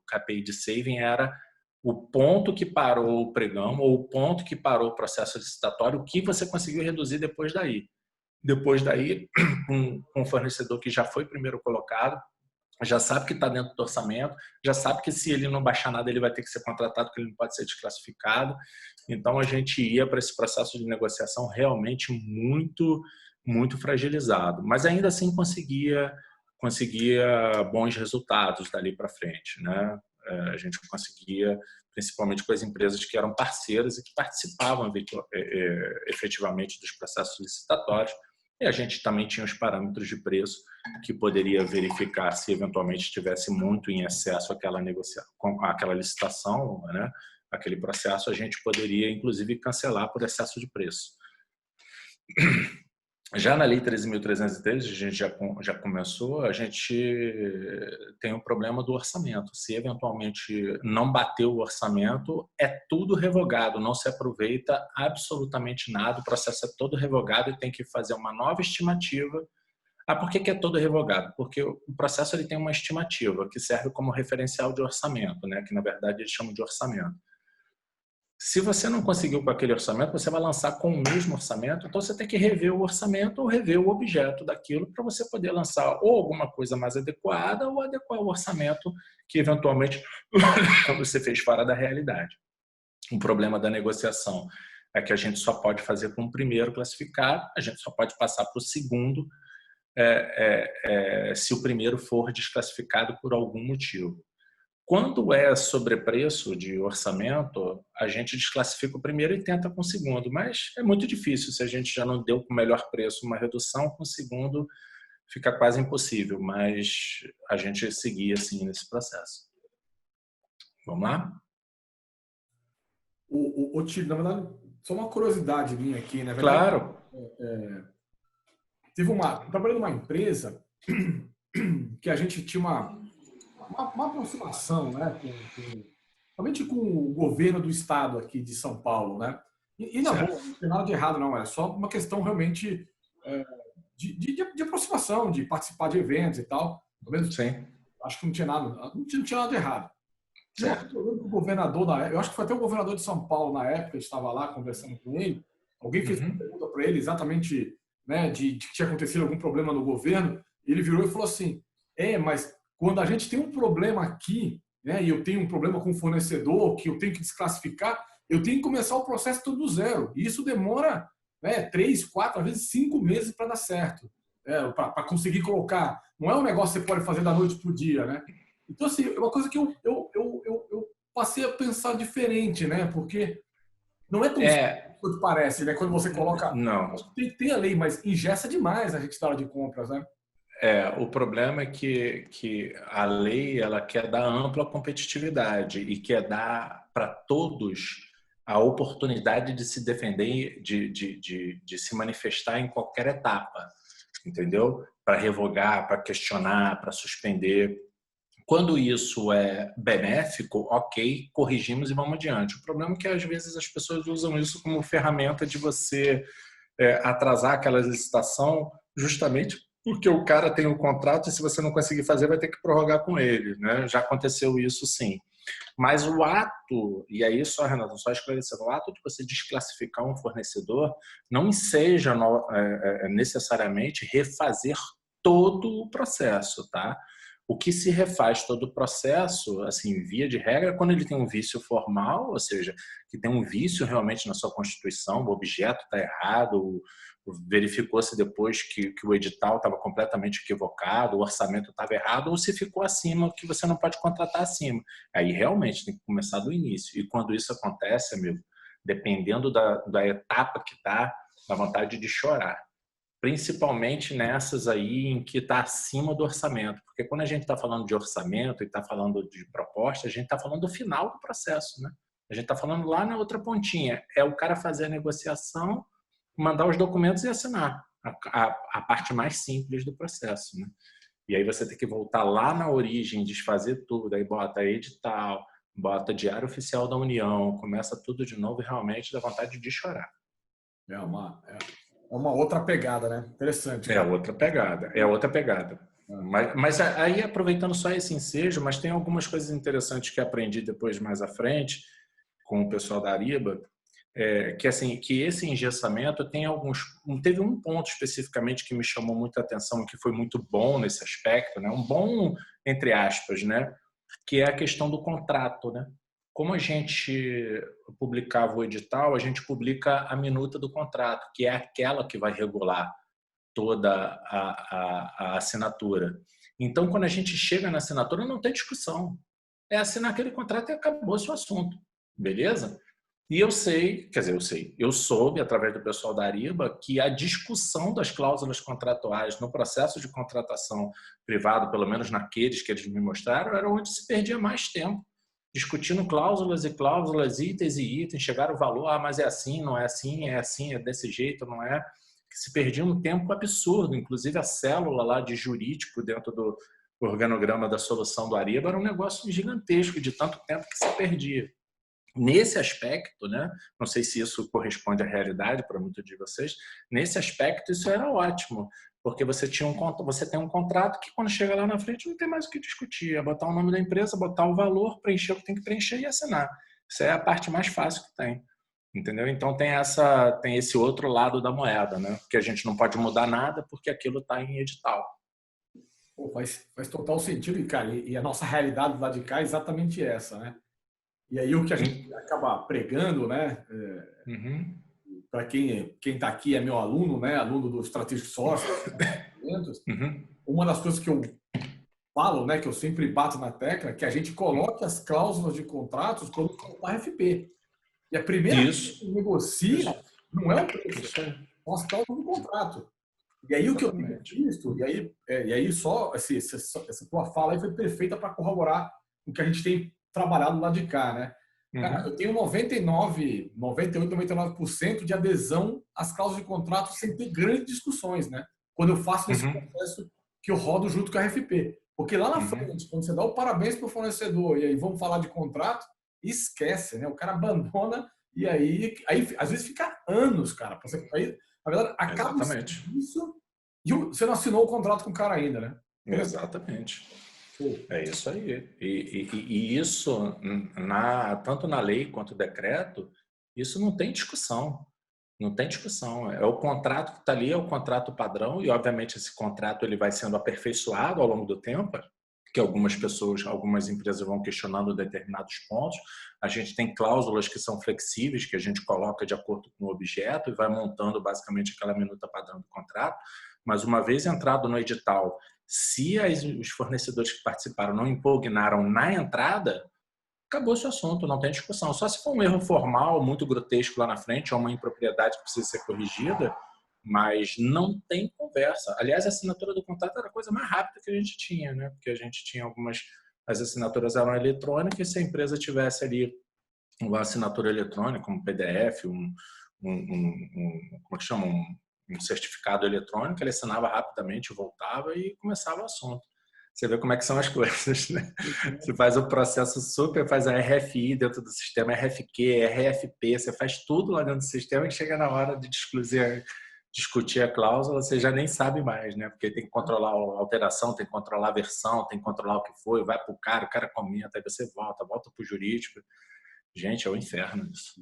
KPI de saving era o ponto que parou o pregão ou o ponto que parou o processo licitatório, o que você conseguiu reduzir depois daí. Depois daí, um fornecedor que já foi primeiro colocado, já sabe que está dentro do orçamento, já sabe que se ele não baixar nada, ele vai ter que ser contratado, porque ele não pode ser desclassificado. Então, a gente ia para esse processo de negociação realmente muito, muito fragilizado. Mas ainda assim conseguia bons resultados dali para frente, né? A gente conseguia, principalmente com as empresas que eram parceiras e que participavam efetivamente dos processos licitatórios. E a gente também tinha os parâmetros de preço que poderia verificar se eventualmente estivesse muito em excesso aquela licitação, né? Aquele processo, a gente poderia inclusive cancelar por excesso de preço. Já na Lei 13.303, a gente já começou, a gente tem um problema do orçamento. Se eventualmente não bater o orçamento, é tudo revogado, não se aproveita absolutamente nada, o processo é todo revogado e tem que fazer uma nova estimativa. Por que é todo revogado? Porque o processo ele tem uma estimativa que serve como referencial de orçamento, né? Que na verdade eles chamam de orçamento. Se você não conseguiu com aquele orçamento, você vai lançar com o mesmo orçamento, então você tem que rever o orçamento ou rever o objeto daquilo para você poder lançar ou alguma coisa mais adequada ou adequar o orçamento que eventualmente você fez fora da realidade. O problema da negociação é que a gente só pode fazer com o primeiro classificado, a gente só pode passar para o segundo se o primeiro for desclassificado por algum motivo. Quando é sobrepreço de orçamento, a gente desclassifica o primeiro e tenta com o segundo, mas é muito difícil. Se a gente já não deu com o melhor preço uma redução, com o segundo fica quase impossível, mas a gente seguia assim nesse processo. Vamos lá? O Tito, na verdade, só uma curiosidade minha aqui, né? Claro. Trabalhei numa empresa que a gente tinha uma aproximação, né, somente com o governo do estado aqui de São Paulo, né? E não tem nada de errado, não. É só uma questão realmente de aproximação, de participar de eventos e tal. Sim. Acho que não tinha nada de errado. O governador, eu acho que foi até o governador de São Paulo na época, eu estava lá conversando com ele, alguém fez uma pergunta para ele exatamente, né, de que tinha acontecido algum problema no governo, ele virou e falou assim, mas quando a gente tem um problema aqui, né, e eu tenho um problema com o fornecedor, que eu tenho que desclassificar, eu tenho que começar o processo todo do zero. E isso demora, né, 3, 4, às vezes 5 meses para dar certo. Para conseguir colocar. Não é um negócio que você pode fazer da noite para o dia, né? Então, assim, é uma coisa que eu passei a pensar diferente, né? Porque não é tão simples quanto parece, né? Quando você coloca... Não. Tem a lei, mas engessa demais a gente na hora de compras, né? O problema é que a lei ela quer dar ampla competitividade e quer dar para todos a oportunidade de se defender, de se manifestar em qualquer etapa, entendeu? Para revogar, para questionar, para suspender. Quando isso é benéfico, ok, corrigimos e vamos adiante. O problema é que às vezes as pessoas usam isso como ferramenta de você atrasar aquela licitação justamente porque o cara tem um contrato e se você não conseguir fazer vai ter que prorrogar com ele, né? Já aconteceu isso sim. Mas o ato, e aí só, Renato, só esclarecendo, o ato de você desclassificar um fornecedor não enseja necessariamente refazer todo o processo, tá? O que se refaz todo o processo, assim, via de regra, quando ele tem um vício formal, ou seja, que tem um vício realmente na sua Constituição, o objeto está errado, verificou-se depois que o edital estava completamente equivocado, o orçamento estava errado, ou se ficou acima, que você não pode contratar acima. Aí realmente tem que começar do início. E quando isso acontece, amigo, dependendo da etapa que está, dá vontade de chorar. Principalmente nessas aí em que está acima do orçamento. Porque quando a gente está falando de orçamento e está falando de proposta, a gente está falando do final do processo, né? A gente está falando lá na outra pontinha. É o cara fazer a negociação, mandar os documentos e assinar. A parte mais simples do processo, né? E aí você tem que voltar lá na origem, desfazer tudo, aí bota edital, bota Diário Oficial da União, começa tudo de novo e realmente dá vontade de chorar. É uma outra pegada, né? Interessante. É outra pegada. Mas aí, aproveitando só esse ensejo, mas tem algumas coisas interessantes que aprendi depois, mais à frente, com o pessoal da Ariba, que esse engessamento teve um ponto especificamente que me chamou muita atenção, que foi muito bom nesse aspecto, né? Um bom, entre aspas, né? Que é a questão do contrato, né? Como a gente publicava o edital, a gente publica a minuta do contrato, que é aquela que vai regular toda a assinatura. Então, quando a gente chega na assinatura, não tem discussão. É assinar aquele contrato e acabou-se o assunto. Beleza? E eu soube, através do pessoal da Ariba, que a discussão das cláusulas contratuais no processo de contratação privado, pelo menos naqueles que eles me mostraram, era onde se perdia mais tempo, discutindo cláusulas e cláusulas, itens e itens, chegar o valor, mas é assim, não é assim, é desse jeito, não é? Que se perdia um tempo absurdo, inclusive a célula lá de jurídico dentro do organograma da solução do Ariba era um negócio gigantesco de tanto tempo que se perdia. Nesse aspecto, né, não sei se isso corresponde à realidade para muitos de vocês, nesse aspecto isso era ótimo, porque você tem um contrato que quando chega lá na frente não tem mais o que discutir, é botar o nome da empresa, botar o valor, preencher o que tem que preencher e assinar. Isso é a parte mais fácil que tem, entendeu? Então tem esse outro lado da moeda, né, que a gente não pode mudar nada porque aquilo está em edital. Pô, faz total sentido, cara, e a nossa realidade lá de cá é exatamente essa, né? E aí o que a gente acaba pregando, né? Para quem está aqui é meu aluno, né? Aluno do Strategic Source, uma das coisas que eu falo, né? Que eu sempre bato na tecla, é que a gente coloque as cláusulas de contratos como uma RFP. E a primeira coisa que negocia não é o preço, são as cláusulas do contrato. E aí o que eu tenho visto, e aí só essa tua fala aí foi perfeita para corroborar o que a gente tem trabalhado lá de cá, né? Cara, eu tenho 98, 99% de adesão às cláusulas de contrato sem ter grandes discussões, né? Quando eu faço esse processo que eu rodo junto com a RFP. Porque lá na frente, quando você dá o parabéns para o fornecedor e aí vamos falar de contrato, esquece, né? O cara abandona e aí às vezes fica anos, cara. Aí, na verdade, acaba isso e você não assinou o contrato com o cara ainda, né? Exatamente. É isso aí. E isso, tanto na lei quanto no decreto, isso não tem discussão. Não tem discussão. É o contrato que está ali, é o contrato padrão, e obviamente esse contrato ele vai sendo aperfeiçoado ao longo do tempo, que algumas pessoas, algumas empresas vão questionando determinados pontos. A gente tem cláusulas que são flexíveis, que a gente coloca de acordo com o objeto e vai montando basicamente aquela minuta padrão do contrato. Mas uma vez entrado no edital, se os fornecedores que participaram não impugnaram na entrada, acabou esse assunto, não tem discussão. Só se for um erro formal muito grotesco lá na frente, ou uma impropriedade que precisa ser corrigida, mas não tem conversa. Aliás, a assinatura do contrato era a coisa mais rápida que a gente tinha, né? Porque a gente tinha as assinaturas eram eletrônicas, e se a empresa tivesse ali uma assinatura eletrônica, um PDF, como é que chama? Um certificado eletrônico, ele assinava rapidamente, voltava e começava o assunto. Você vê como é que são as coisas, né? Você faz o processo faz a RFI dentro do sistema, RFQ, RFP, você faz tudo lá dentro do sistema e chega na hora de discutir a cláusula, você já nem sabe mais, né? Porque tem que controlar a alteração, tem que controlar a versão, tem que controlar o que foi, vai para o cara comenta, aí você volta para o jurídico. Gente, é o inferno isso.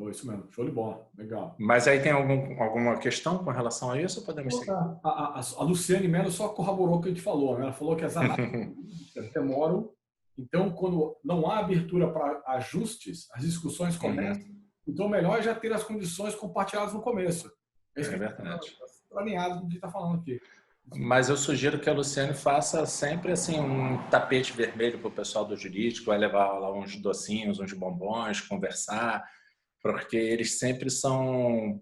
Isso mesmo, show de bola, legal. Mas aí tem alguma questão com relação a isso ou podemos seguir? A Luciane Mello só corroborou o que a gente falou, né? Ela falou que as análises demoram, então quando não há abertura para ajustes, as discussões começam, então o melhor é já ter as condições compartilhadas no começo. É verdade. Está alinhado com o que está falando aqui. Mas eu sugiro que a Luciane faça sempre assim um tapete vermelho para o pessoal do jurídico, vai levar lá uns docinhos, uns bombons, conversar, porque eles sempre são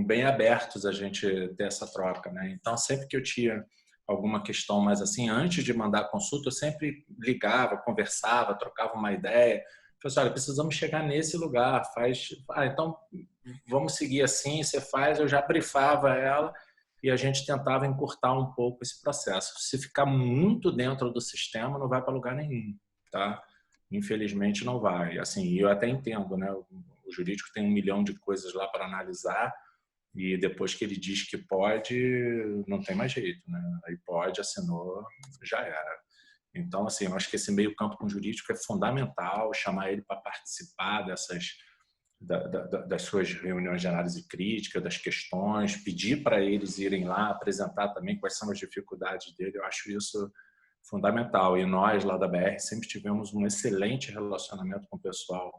bem abertos a gente ter essa troca, né? Então, sempre que eu tinha alguma questão mais assim, antes de mandar a consulta, eu sempre ligava, conversava, trocava uma ideia. Falei assim, olha, precisamos chegar nesse lugar, então vamos seguir assim, você faz, eu já brifava ela e a gente tentava encurtar um pouco esse processo. Se ficar muito dentro do sistema, não vai para lugar nenhum, tá? Infelizmente não vai. Assim, eu até entendo, né? O jurídico tem 1 milhão de coisas lá para analisar e depois que ele diz que pode, não tem mais jeito, né? Aí pode, assinou, já era. Então, assim, eu acho que esse meio campo com o jurídico é fundamental, chamar ele para participar das suas reuniões de análise crítica, das questões, pedir para eles irem lá, apresentar também quais são as dificuldades dele. Eu acho isso fundamental. E nós, lá da BR, sempre tivemos um excelente relacionamento com o pessoal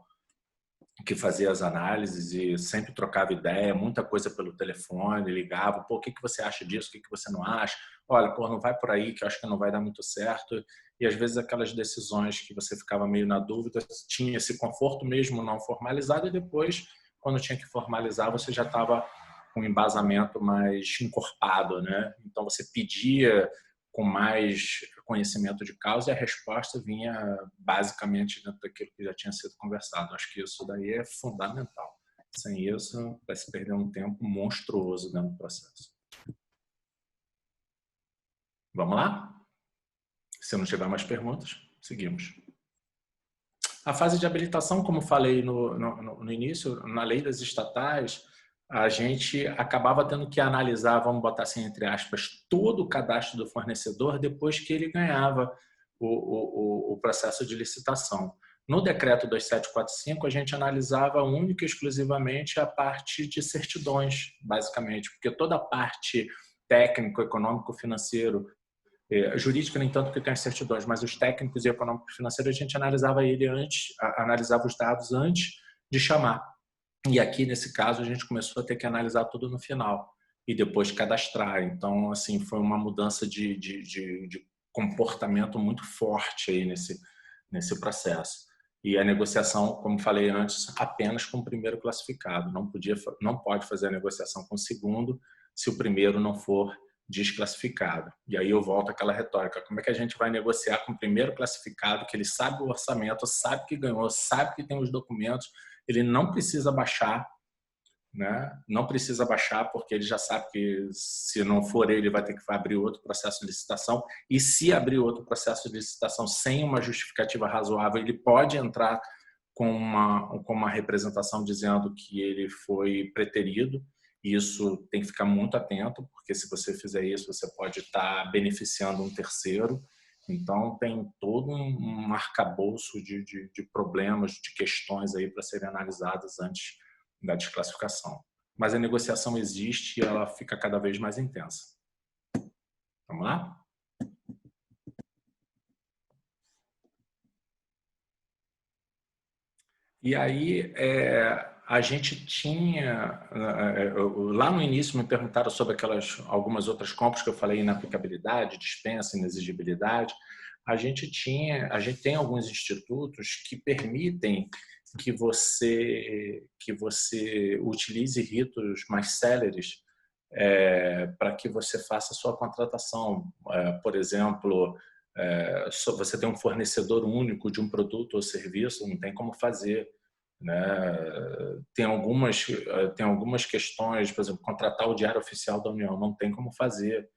que fazia as análises e sempre trocava ideia, muita coisa pelo telefone, ligava, pô, o que você acha disso, o que você não acha? Olha, pô, não vai por aí, que eu acho que não vai dar muito certo. E às vezes aquelas decisões que você ficava meio na dúvida, tinha esse conforto mesmo não formalizado e depois, quando tinha que formalizar, você já estava com um embasamento mais encorpado, né? Então você pedia com mais conhecimento de causa e a resposta vinha basicamente dentro daquilo que já tinha sido conversado. Acho que isso daí é fundamental. Sem isso, vai se perder um tempo monstruoso dentro do processo. Vamos lá? Se não tiver mais perguntas, seguimos. A fase de habilitação, como falei no início, na lei das estatais, a gente acabava tendo que analisar, vamos botar assim entre aspas, todo o cadastro do fornecedor depois que ele ganhava o processo de licitação. No decreto 2745, a gente analisava única e exclusivamente a parte de certidões, basicamente, porque toda a parte técnico, econômico, financeiro, jurídico, nem tanto que tem as certidões, mas os técnicos e econômicos financeiros, a gente analisava analisava os dados antes de chamar. E aqui, nesse caso, a gente começou a ter que analisar tudo no final e depois cadastrar. Então, assim, foi uma mudança de comportamento muito forte aí nesse processo. E a negociação, como falei antes, apenas com o primeiro classificado. Não pode fazer a negociação com o segundo se o primeiro não for desclassificado. E aí eu volto àquela retórica. Como é que a gente vai negociar com o primeiro classificado, que ele sabe o orçamento, sabe que ganhou, sabe que tem os documentos, ele não precisa baixar, né? Não precisa baixar porque ele já sabe que se não for ele vai ter que abrir outro processo de licitação e se abrir outro processo de licitação sem uma justificativa razoável, ele pode entrar com uma representação dizendo que ele foi preterido. Isso tem que ficar muito atento, porque se você fizer isso, você pode estar beneficiando um terceiro Então, tem todo um arcabouço de problemas, de questões aí para serem analisadas antes da desclassificação. Mas a negociação existe e ela fica cada vez mais intensa. Vamos lá? E aí, a gente tinha... Lá no início me perguntaram sobre algumas outras compras que eu falei, inaplicabilidade, dispensa, inexigibilidade. A gente tem alguns institutos que permitem que você utilize ritos mais céleres para que você faça a sua contratação. Por exemplo, você tem um fornecedor único de um produto ou serviço, não tem como fazer, né? Tem algumas questões, por exemplo, contratar o Diário Oficial da União, não tem como fazer.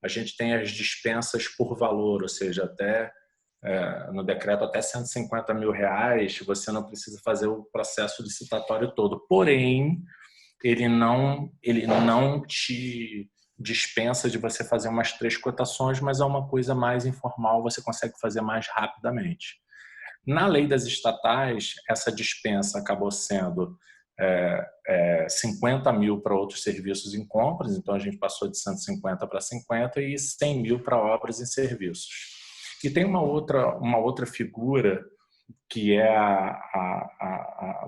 A gente tem as dispensas por valor, ou seja, até no decreto até R$150 mil, você não precisa fazer o processo licitatório todo. Porém, ele não te dispensa de você fazer umas 3 cotações, mas é uma coisa mais informal, você consegue fazer mais rapidamente. Na lei das estatais, essa dispensa acabou sendo 50 mil para outros serviços em compras, então a gente passou de 150 para 50 e 100 mil para obras e serviços. E tem uma outra figura que é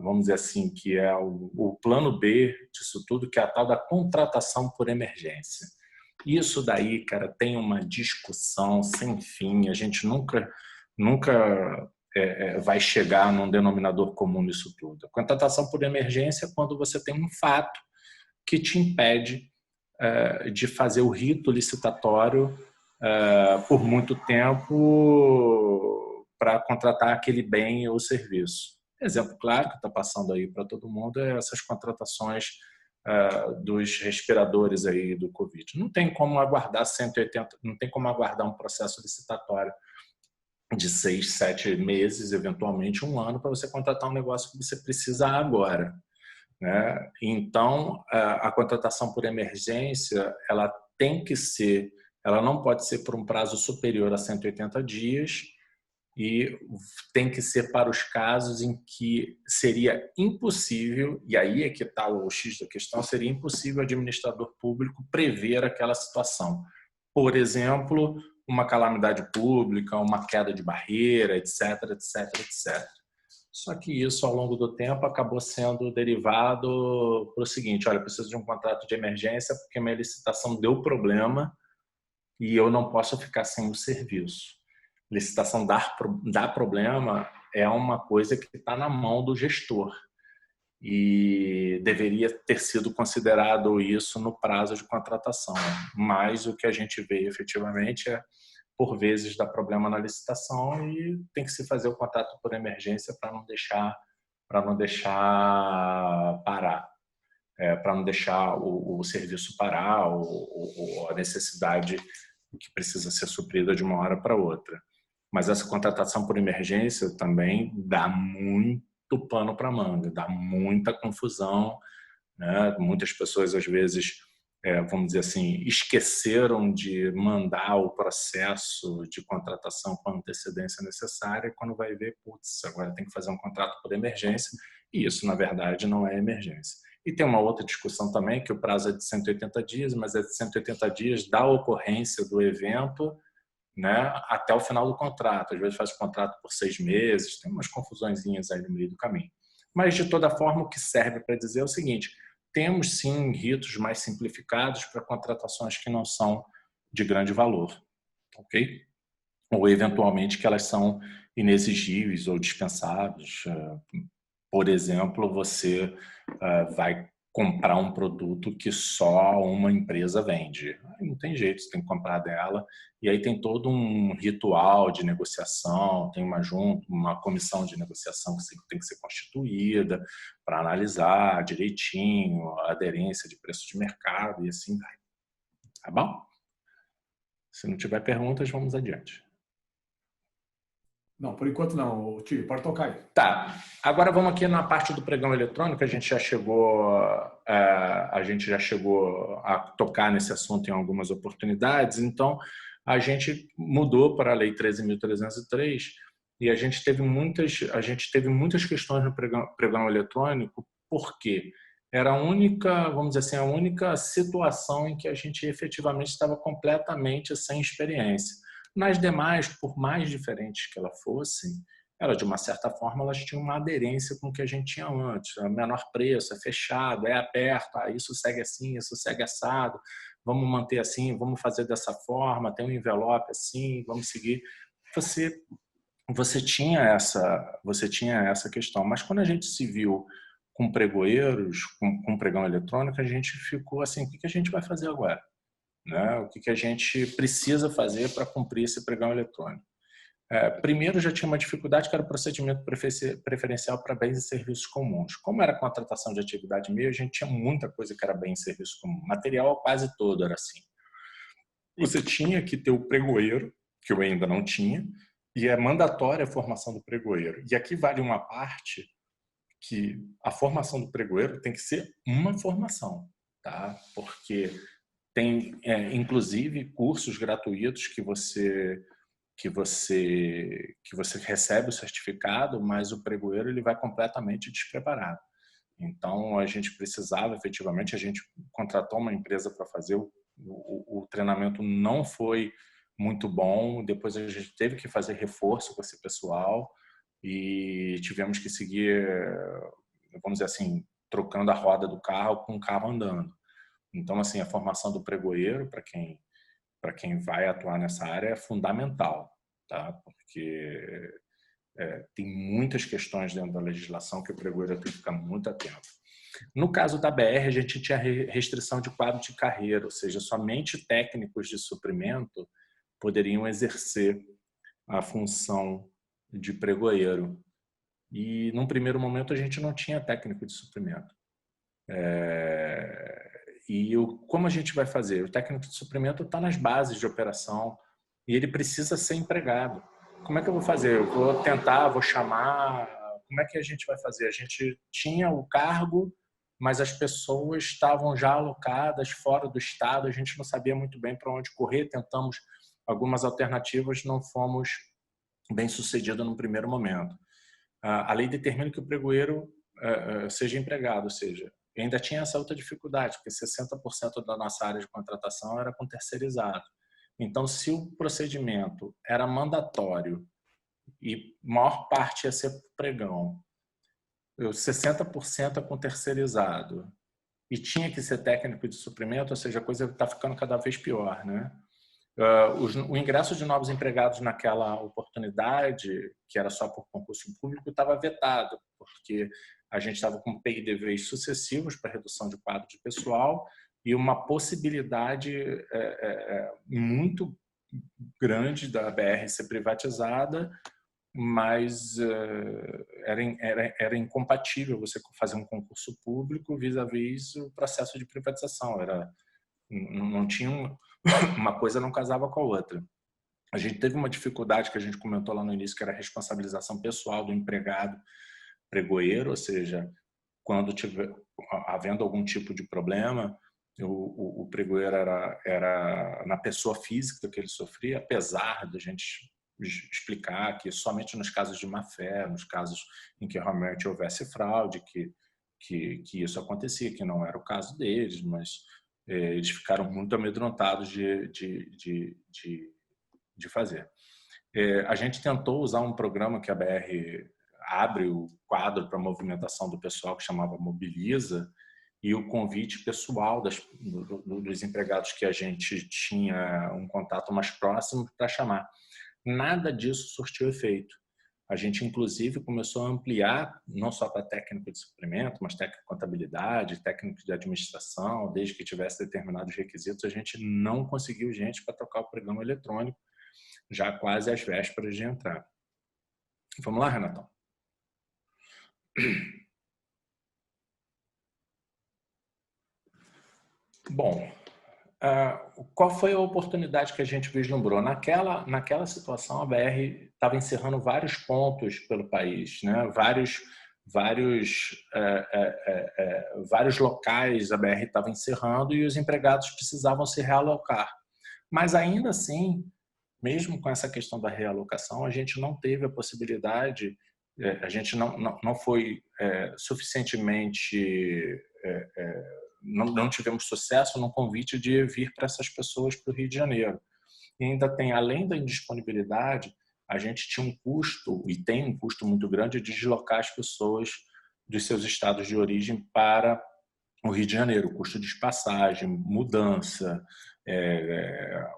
vamos dizer assim, que é o plano B disso tudo, que é a tal da contratação por emergência. Isso daí, cara, tem uma discussão sem fim, a gente nunca vai chegar num denominador comum nisso tudo. A contratação por emergência é quando você tem um fato que te impede de fazer o rito licitatório por muito tempo para contratar aquele bem ou serviço. Exemplo claro que está passando aí para todo mundo é essas contratações dos respiradores aí do Covid. Não tem como aguardar 180, não tem como aguardar um processo licitatório de 6, 7 meses, eventualmente 1 ano, para você contratar um negócio que você precisa agora, né? Então, a contratação por emergência, ela não pode ser por um prazo superior a 180 dias e tem que ser para os casos em que seria impossível, e aí é que está o X da questão, seria impossível o administrador público prever aquela situação. Por exemplo, uma calamidade pública, uma queda de barreira, etc, etc, etc. Só que isso, ao longo do tempo, acabou sendo derivado para o seguinte: olha, eu preciso de um contrato de emergência porque minha licitação deu problema e eu não posso ficar sem o serviço. Licitação dá problema é uma coisa que está na mão do gestor e deveria ter sido considerado isso no prazo de contratação. Mas o que a gente vê efetivamente por vezes, dá problema na licitação e tem que se fazer o contrato por emergência para não deixar parar, para não deixar o serviço parar ou a necessidade que precisa ser suprida de uma hora para outra. Mas essa contratação por emergência também dá muito pano para manga, dá muita confusão, né? Muitas pessoas, às vezes, vamos dizer assim, esqueceram de mandar o processo de contratação com a antecedência necessária, quando vai ver, putz, agora tem que fazer um contrato por emergência, e isso, na verdade, não é emergência. E tem uma outra discussão também, que o prazo é de 180 dias, mas é de 180 dias da ocorrência do evento, né, até o final do contrato. Às vezes faz o contrato por 6 meses, tem umas confusõezinhas aí no meio do caminho. Mas, de toda forma, o que serve para dizer é o seguinte: temos sim ritos mais simplificados para contratações que não são de grande valor, ok? Ou eventualmente que elas são inexigíveis ou dispensáveis. Por exemplo, você vai comprar um produto que só uma empresa vende. Aí não tem jeito, você tem que comprar dela. E aí tem todo um ritual de negociação, tem uma comissão de negociação que tem que ser constituída para analisar direitinho a aderência de preço de mercado e assim vai. Tá bom? Se não tiver perguntas, vamos adiante. Não, por enquanto não, Tio, pode tocar aí. Tá, agora vamos aqui na parte do pregão eletrônico. A gente já chegou a tocar nesse assunto em algumas oportunidades, então a gente mudou para a Lei 13.303 e a gente teve muitas questões no pregão eletrônico, porque era a única, vamos dizer assim, a única situação em que a gente efetivamente estava completamente sem experiência. Nas demais, por mais diferentes que elas fossem, elas, de uma certa forma, elas tinham uma aderência com o que a gente tinha antes. É menor preço, é fechado, é aberto, isso segue assim, isso segue assado, vamos manter assim, vamos fazer dessa forma, tem um envelope assim, vamos seguir. Você tinha essa questão, mas quando a gente se viu com pregoeiros, com pregão eletrônico, a gente ficou assim, o que a gente vai fazer agora? Né? O que a gente precisa fazer para cumprir esse pregão eletrônico? Primeiro, já tinha uma dificuldade que era o procedimento preferencial para bens e serviços comuns. Como era contratação de atividade meio, a gente tinha muita coisa que era bem e serviço comum. Material quase todo era assim. Você tinha que ter o pregoeiro, que eu ainda não tinha, e é mandatória a formação do pregoeiro. E aqui vale uma parte que a formação do pregoeiro tem que ser uma formação, tá? Porque tem, inclusive, cursos gratuitos que você recebe o certificado, mas o pregoeiro ele vai completamente despreparado. Então, a gente precisava, efetivamente, a gente contratou uma empresa para fazer o treinamento, não foi muito bom, depois a gente teve que fazer reforço com esse pessoal e tivemos que seguir, vamos dizer assim, trocando a roda do carro com o carro andando. Então, assim, a formação do pregoeiro, para quem vai atuar nessa área, é fundamental, tá? Porque tem muitas questões dentro da legislação que o pregoeiro tem que ficar muito atento. No caso da BR, a gente tinha restrição de quadro de carreira, ou seja, somente técnicos de suprimento poderiam exercer a função de pregoeiro. E, num primeiro momento, a gente não tinha técnico de suprimento. Como a gente vai fazer? O técnico de suprimento está nas bases de operação e ele precisa ser empregado. Como é que eu vou fazer? Eu vou tentar, vou chamar... Como é que a gente vai fazer? A gente tinha o cargo, mas as pessoas estavam já alocadas fora do estado, a gente não sabia muito bem para onde correr, tentamos algumas alternativas, não fomos bem sucedidos no primeiro momento. A lei determina que o pregoeiro seja empregado, ou seja, ainda tinha essa outra dificuldade, porque 60% da nossa área de contratação era com terceirizado. Então, se o procedimento era mandatório e maior parte ia ser pregão, 60% é com terceirizado e tinha que ser técnico de suprimento, ou seja, a coisa está ficando cada vez pior, né? O ingresso de novos empregados naquela oportunidade, que era só por concurso público, estava vetado, porque a gente estava com PIDVs sucessivos para redução de quadro de pessoal e uma possibilidade muito grande da BR ser privatizada, mas era incompatível você fazer um concurso público vis-à-vis o processo de privatização. Não tinha uma coisa não casava com a outra. A gente teve uma dificuldade que a gente comentou lá no início, que era a responsabilização pessoal do empregado pregoeiro, ou seja, quando tiver havendo algum tipo de problema, o pregoeiro era na pessoa física que ele sofria, apesar da gente explicar que somente nos casos de má-fé, nos casos em que realmente houvesse fraude, que isso acontecia, que não era o caso deles, mas eles ficaram muito amedrontados de fazer. A gente tentou usar um programa que a BR abre o quadro para movimentação do pessoal, que chamava Mobiliza, e o convite pessoal dos empregados que a gente tinha um contato mais próximo para chamar. Nada disso surtiu efeito. A gente, inclusive, começou a ampliar, não só para técnico de suprimento, mas técnico de contabilidade, técnico de administração, desde que tivesse determinados requisitos, a gente não conseguiu gente para tocar o pregão eletrônico, já quase às vésperas de entrar. Vamos lá, Renatão? Bom, qual foi a oportunidade que a gente vislumbrou? Naquela situação, a BR estava encerrando vários pontos pelo país, né? Vários locais a BR estava encerrando e os empregados precisavam se realocar. Mas ainda assim, mesmo com essa questão da realocação, a gente não teve a possibilidade, a gente não foi suficientemente, não tivemos sucesso no convite de vir para essas pessoas para o Rio de Janeiro. E ainda tem, além da indisponibilidade, a gente tinha um custo, e tem um custo muito grande, de deslocar as pessoas dos seus estados de origem para o Rio de Janeiro, custo de passagem, mudança,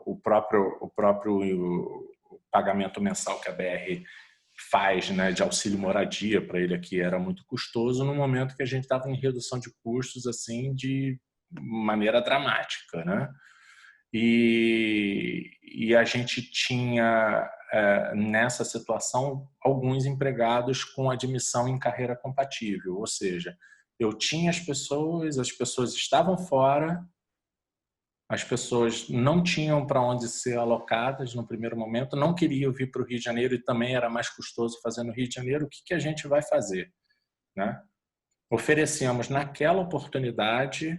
o próprio pagamento mensal que a BR faz, né, de auxílio moradia para ele aqui era muito custoso, no momento que a gente estava em redução de custos assim de maneira dramática, né? E a gente tinha nessa situação alguns empregados com admissão em carreira compatível, ou seja, eu tinha as pessoas estavam fora, as pessoas não tinham para onde ser alocadas no primeiro momento, não queriam vir para o Rio de Janeiro e também era mais custoso fazer no Rio de Janeiro. O que a gente vai fazer, né? Oferecemos naquela oportunidade,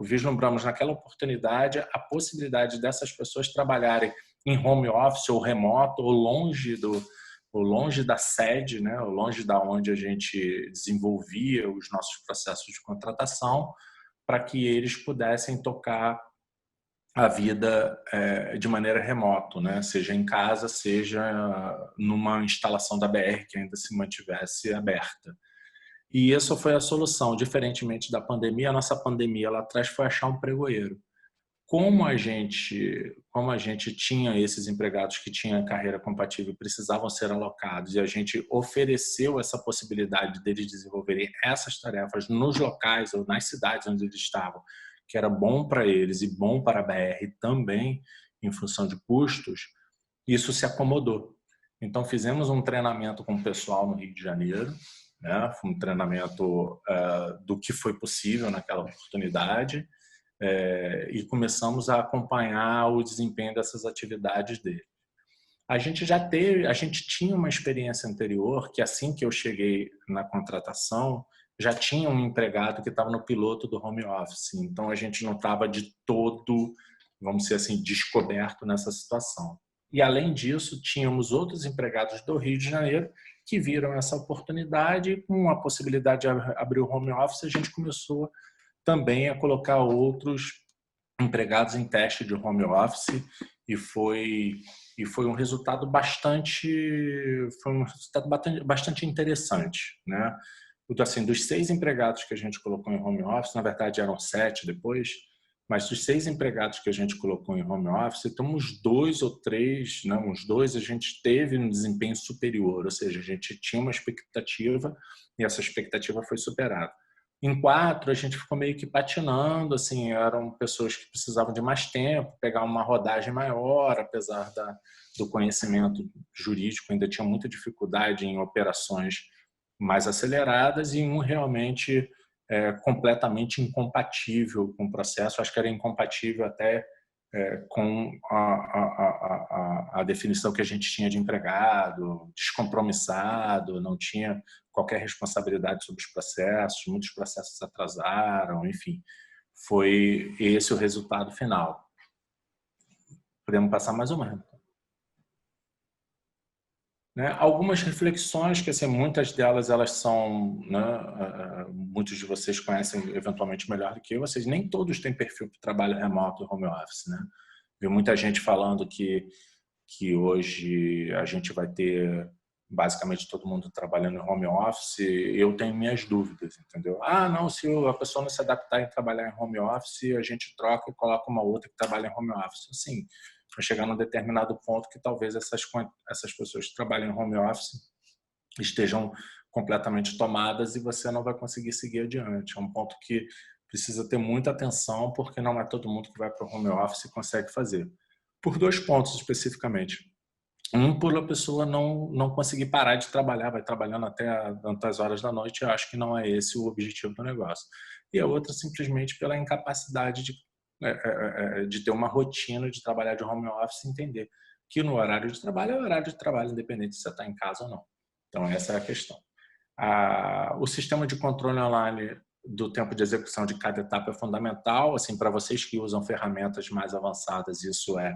vislumbramos naquela oportunidade a possibilidade dessas pessoas trabalharem em home office ou remoto ou longe da sede, né, ou longe da onde a gente desenvolvia os nossos processos de contratação, para que eles pudessem tocar a vida de maneira remota, né? Seja em casa, seja numa instalação da BR que ainda se mantivesse aberta. E essa foi a solução. Diferentemente da pandemia, a nossa pandemia lá atrás foi achar um pregoeiro. Como a gente tinha esses empregados que tinham carreira compatível e precisavam ser alocados, e a gente ofereceu essa possibilidade deles desenvolverem essas tarefas nos locais ou nas cidades onde eles estavam, que era bom para eles e bom para a BR também, em função de custos, isso se acomodou. Então, fizemos um treinamento com o pessoal no Rio de Janeiro, né? Foi um treinamento do que foi possível naquela oportunidade, e começamos a acompanhar o desempenho dessas atividades dele. A gente tinha uma experiência anterior que assim que eu cheguei na contratação, já tinha um empregado que estava no piloto do home office, então a gente não estava de todo, vamos dizer assim, descoberto nessa situação. E além disso, tínhamos outros empregados do Rio de Janeiro que viram essa oportunidade e com a possibilidade de abrir o home office, a gente começou também a colocar outros empregados em teste de home office e foi um resultado bastante interessante, né? Assim, dos 6 empregados que a gente colocou em home office, na verdade eram 7 depois, mas dos 6 empregados que a gente colocou em home office, então uns 2 ou 3, né, uns 2 a gente teve um desempenho superior, ou seja, a gente tinha uma expectativa e essa expectativa foi superada. Em 4, a gente ficou meio que patinando, assim, eram pessoas que precisavam de mais tempo, pegar uma rodagem maior, apesar do conhecimento jurídico, ainda tinha muita dificuldade em operações mais aceleradas, e um realmente completamente incompatível com o processo, acho que era incompatível até com a definição que a gente tinha de empregado, descompromissado, não tinha qualquer responsabilidade sobre os processos, muitos processos atrasaram, enfim, foi esse o resultado final. Podemos passar mais ou menos. Né? Algumas reflexões, que assim, muitas delas elas são, né, muitos de vocês conhecem eventualmente melhor do que eu, vocês nem todos têm perfil para trabalho remoto e home office, né? Vi muita gente falando que hoje a gente vai ter basicamente todo mundo trabalhando em home office. Eu tenho minhas dúvidas, entendeu? Não, se a pessoa não se adaptar em trabalhar em home office, a gente troca e coloca uma outra que trabalha em home office. Assim, vai chegar num determinado ponto que talvez essas pessoas que trabalham em home office estejam completamente tomadas e você não vai conseguir seguir adiante. É um ponto que precisa ter muita atenção, porque não é todo mundo que vai para o home office e consegue fazer. Por 2 pontos especificamente. Um, por a pessoa não conseguir parar de trabalhar, vai trabalhando até tantas horas da noite, eu acho que não é esse o objetivo do negócio. E a outra, simplesmente pela incapacidade de ter uma rotina de trabalhar de home office e entender que no horário de trabalho é horário de trabalho, independente se você está em casa ou não. Então, essa é a questão. O sistema de controle online do tempo de execução de cada etapa é fundamental. Assim, para vocês que usam ferramentas mais avançadas, isso é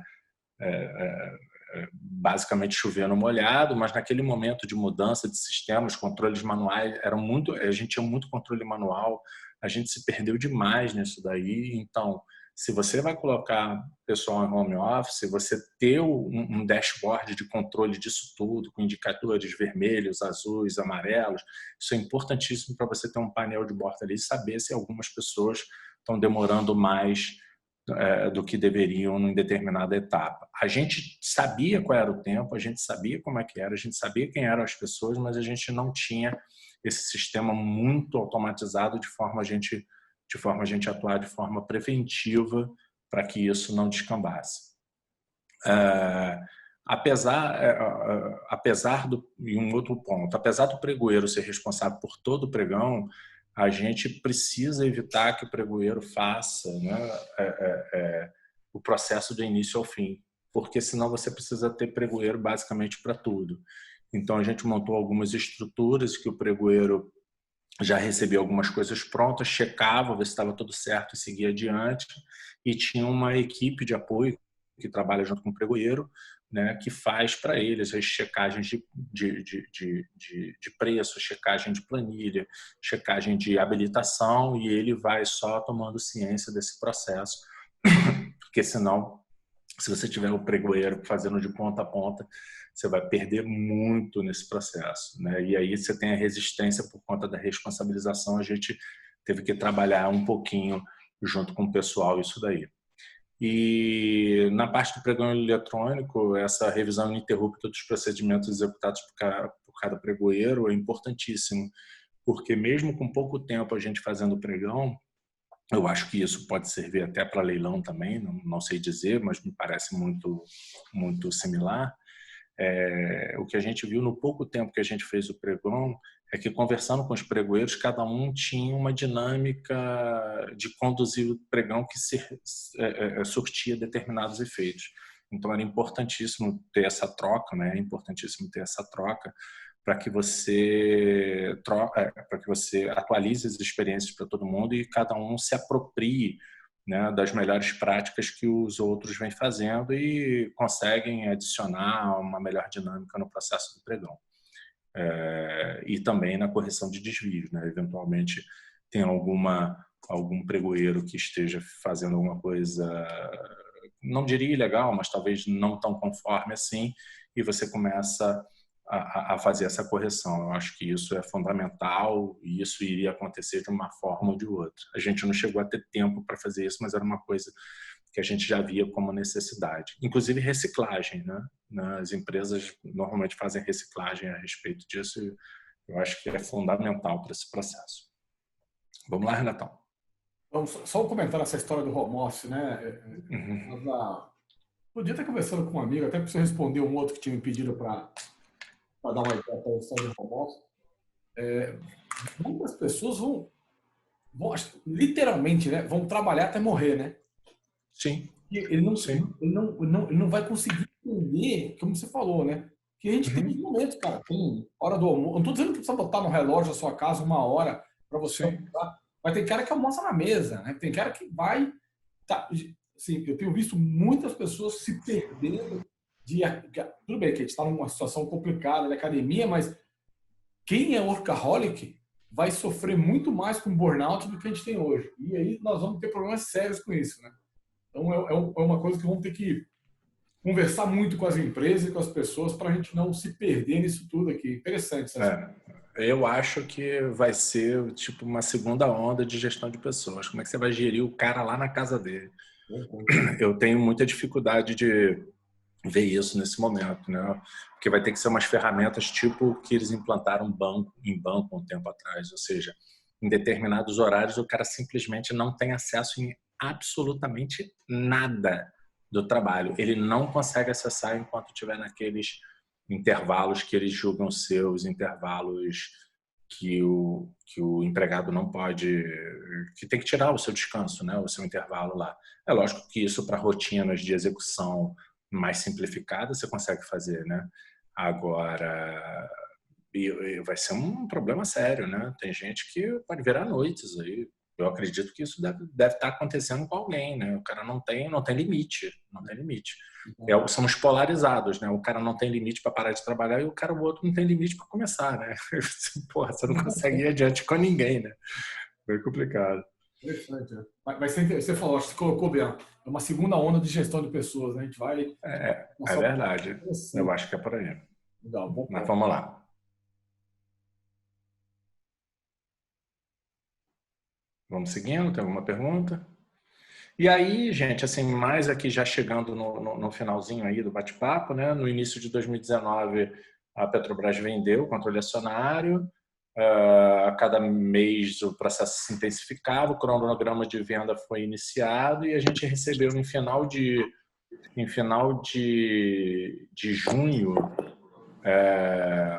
basicamente chover no molhado, mas naquele momento de mudança de sistemas, controles manuais, a gente tinha muito controle manual, a gente se perdeu demais nisso daí. Então, se você vai colocar pessoal em home office, você ter um dashboard de controle disso tudo, com indicadores vermelhos, azuis, amarelos, isso é importantíssimo para você ter um painel de bordo ali e saber se algumas pessoas estão demorando mais do que deveriam em determinada etapa. A gente sabia qual era o tempo, a gente sabia como é que era, a gente sabia quem eram as pessoas, mas a gente não tinha esse sistema muito automatizado de forma a gente atuar de forma preventiva para que isso não descambasse. E um outro ponto, apesar do pregoeiro ser responsável por todo o pregão, a gente precisa evitar que o pregoeiro faça, né, o processo do início ao fim, porque senão você precisa ter pregoeiro basicamente para tudo. Então a gente montou algumas estruturas que o pregoeiro já recebia algumas coisas prontas, checava, ver se estava tudo certo e seguia adiante, e tinha uma equipe de apoio que trabalha junto com o pregoeiro, né, que faz para eles as checagens de preço, checagem de planilha, checagem de habilitação, e ele vai só tomando ciência desse processo, porque senão, se você tiver o pregoeiro fazendo de ponta a ponta, você vai perder muito nesse processo, né? E aí você tem a resistência por conta da responsabilização, a gente teve que trabalhar um pouquinho junto com o pessoal isso daí. E na parte do pregão eletrônico, essa revisão ininterrupta dos procedimentos executados por cada pregoeiro é importantíssimo, porque mesmo com pouco tempo a gente fazendo o pregão, eu acho que isso pode servir até para leilão também, não sei dizer, mas me parece muito similar. O que a gente viu no pouco tempo que a gente fez o pregão é que, conversando com os pregoeiros, cada um tinha uma dinâmica de conduzir o pregão que surtia determinados efeitos. Então era importantíssimo ter essa troca, né? É importantíssimo ter essa troca para que você atualize as experiências para todo mundo e cada um se aproprie, né, das melhores práticas que os outros vêm fazendo e conseguem adicionar uma melhor dinâmica no processo do pregão. E também na correção de desvios, né? Eventualmente tem algum pregoeiro que esteja fazendo alguma coisa, não diria ilegal, mas talvez não tão conforme assim, e você começa a fazer essa correção. Eu acho que isso é fundamental e isso iria acontecer de uma forma ou de outra. A gente não chegou a ter tempo para fazer isso, mas era uma coisa que a gente já via como necessidade. Inclusive reciclagem, né? As empresas normalmente fazem reciclagem a respeito disso e eu acho que é fundamental para esse processo. Vamos lá, Renatão. Só um comentário nessa história do home office, né? Podia estar conversando com um amigo, até para você responder um outro que tinha me pedido para dar uma ideia para a história do home office. Muitas pessoas vão literalmente, né, vão trabalhar até morrer, né? Sim. E ele não vai conseguir entender, como você falou, né? Que a gente tem uns momentos, cara, tem hora do almoço. Não estou dizendo que precisa botar no relógio da sua casa 1 hora para você almoçar, mas tem cara que almoça na mesa, né? Tem cara que vai... Assim, eu tenho visto muitas pessoas se perdendo tudo bem que a gente está numa situação complicada da academia, mas quem é workaholic vai sofrer muito mais com burnout do que a gente tem hoje. E aí nós vamos ter problemas sérios com isso, né? Então é uma coisa que vamos ter que conversar muito com as empresas e com as pessoas para a gente não se perder nisso tudo aqui. Interessante. Eu acho que vai ser tipo uma segunda onda de gestão de pessoas. Como é que você vai gerir o cara lá na casa dele? Eu tenho muita dificuldade de ver isso nesse momento, né? Porque vai ter que ser umas ferramentas tipo que eles implantaram em banco um tempo atrás, ou seja, em determinados horários o cara simplesmente não tem acesso em absolutamente nada do trabalho. Ele não consegue acessar enquanto estiver naqueles intervalos que eles julgam ser os intervalos que o empregado não pode, que tem que tirar o seu descanso, né? O seu intervalo lá. É lógico que isso para rotinas de execução mais simplificada você consegue fazer, né? Agora, e vai ser um problema sério, né? Tem gente que pode virar noites aí. Eu acredito que isso deve estar acontecendo com alguém, né? O cara não tem limite, não tem limite. Somos polarizados, né? O cara não tem limite para parar de trabalhar e o outro não tem limite para começar, né? Porra, você não consegue ir adiante com ninguém, né? Foi complicado. Interessante. Mas você falou, acho que você colocou bem. É uma segunda onda de gestão de pessoas, né? A gente vai... É verdade. Eu acho que é por aí. Legal, bom. Mas vamos lá. Vamos seguindo? Tem alguma pergunta? E aí, gente, assim, mais aqui já chegando no finalzinho aí do bate-papo, né? No início de 2019, a Petrobras vendeu o controle acionário. A cada mês o processo se intensificava, o cronograma de venda foi iniciado e a gente recebeu em final de junho,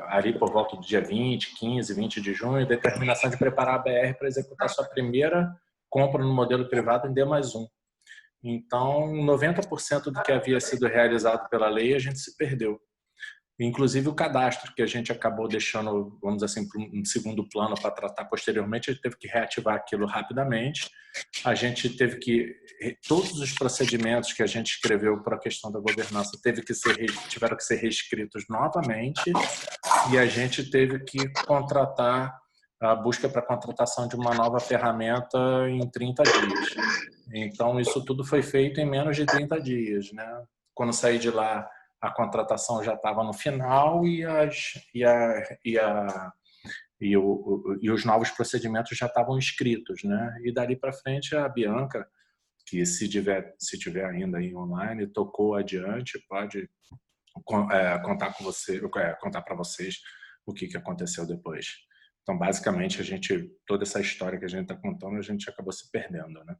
ali por volta do dia 20 de junho, determinação de preparar a BR para executar sua primeira compra no modelo privado em D+1. Então, 90% do que havia sido realizado pela lei, a gente se perdeu. Inclusive o cadastro, que a gente acabou deixando, vamos dizer assim, para um segundo plano para tratar posteriormente, a gente teve que reativar aquilo rapidamente. A gente teve que... Todos os procedimentos que a gente escreveu para a questão da governança tiveram que ser reescritos novamente e a gente teve que contratar a busca para a contratação de uma nova ferramenta em 30 dias. Então, isso tudo foi feito em menos de 30 dias, né? Quando saí de lá, a contratação já estava no final e os novos procedimentos já estavam escritos, né? E dali para frente a Bianca, que se tiver ainda aí online, tocou adiante, pode contar com você, contar para vocês o que aconteceu depois. Então, basicamente, toda essa história que a gente está contando, a gente acabou se perdendo, né?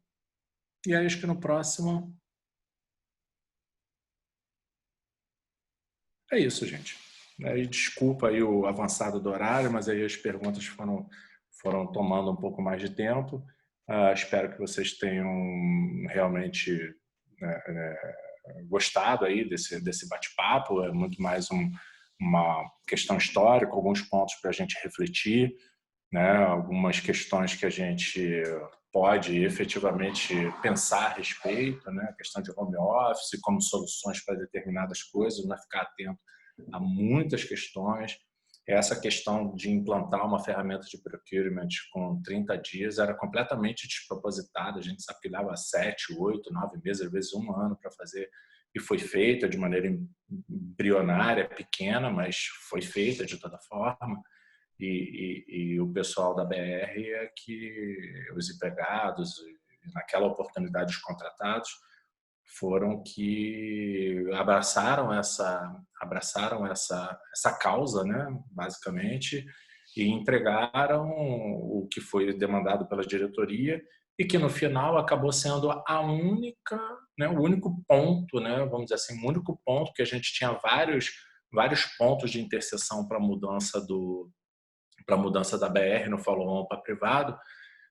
E aí, acho que no próximo é isso, gente. Aí, desculpa aí o avançado do horário, mas aí as perguntas foram tomando um pouco mais de tempo. Espero que vocês tenham realmente gostado aí desse bate-papo. É muito mais uma questão histórica, alguns pontos para a gente refletir, né? Algumas questões que a gente pode efetivamente pensar a respeito, né? A questão de home office, como soluções para determinadas coisas, não é ficar atento a muitas questões. Essa questão de implantar uma ferramenta de procurement com 30 dias era completamente despropositada. A gente sabe que leva 7, 8, 9 meses, às vezes um ano para fazer, e foi feita de maneira embrionária, pequena, mas foi feita de toda forma. E o pessoal da BR os empregados, naquela oportunidade os contratados, foram que abraçaram essa causa, né, basicamente, e entregaram o que foi demandado pela diretoria e que no final acabou sendo o único ponto, né, vamos dizer assim, o único ponto que a gente tinha vários pontos de interseção para a mudança da BR no follow-on para privado.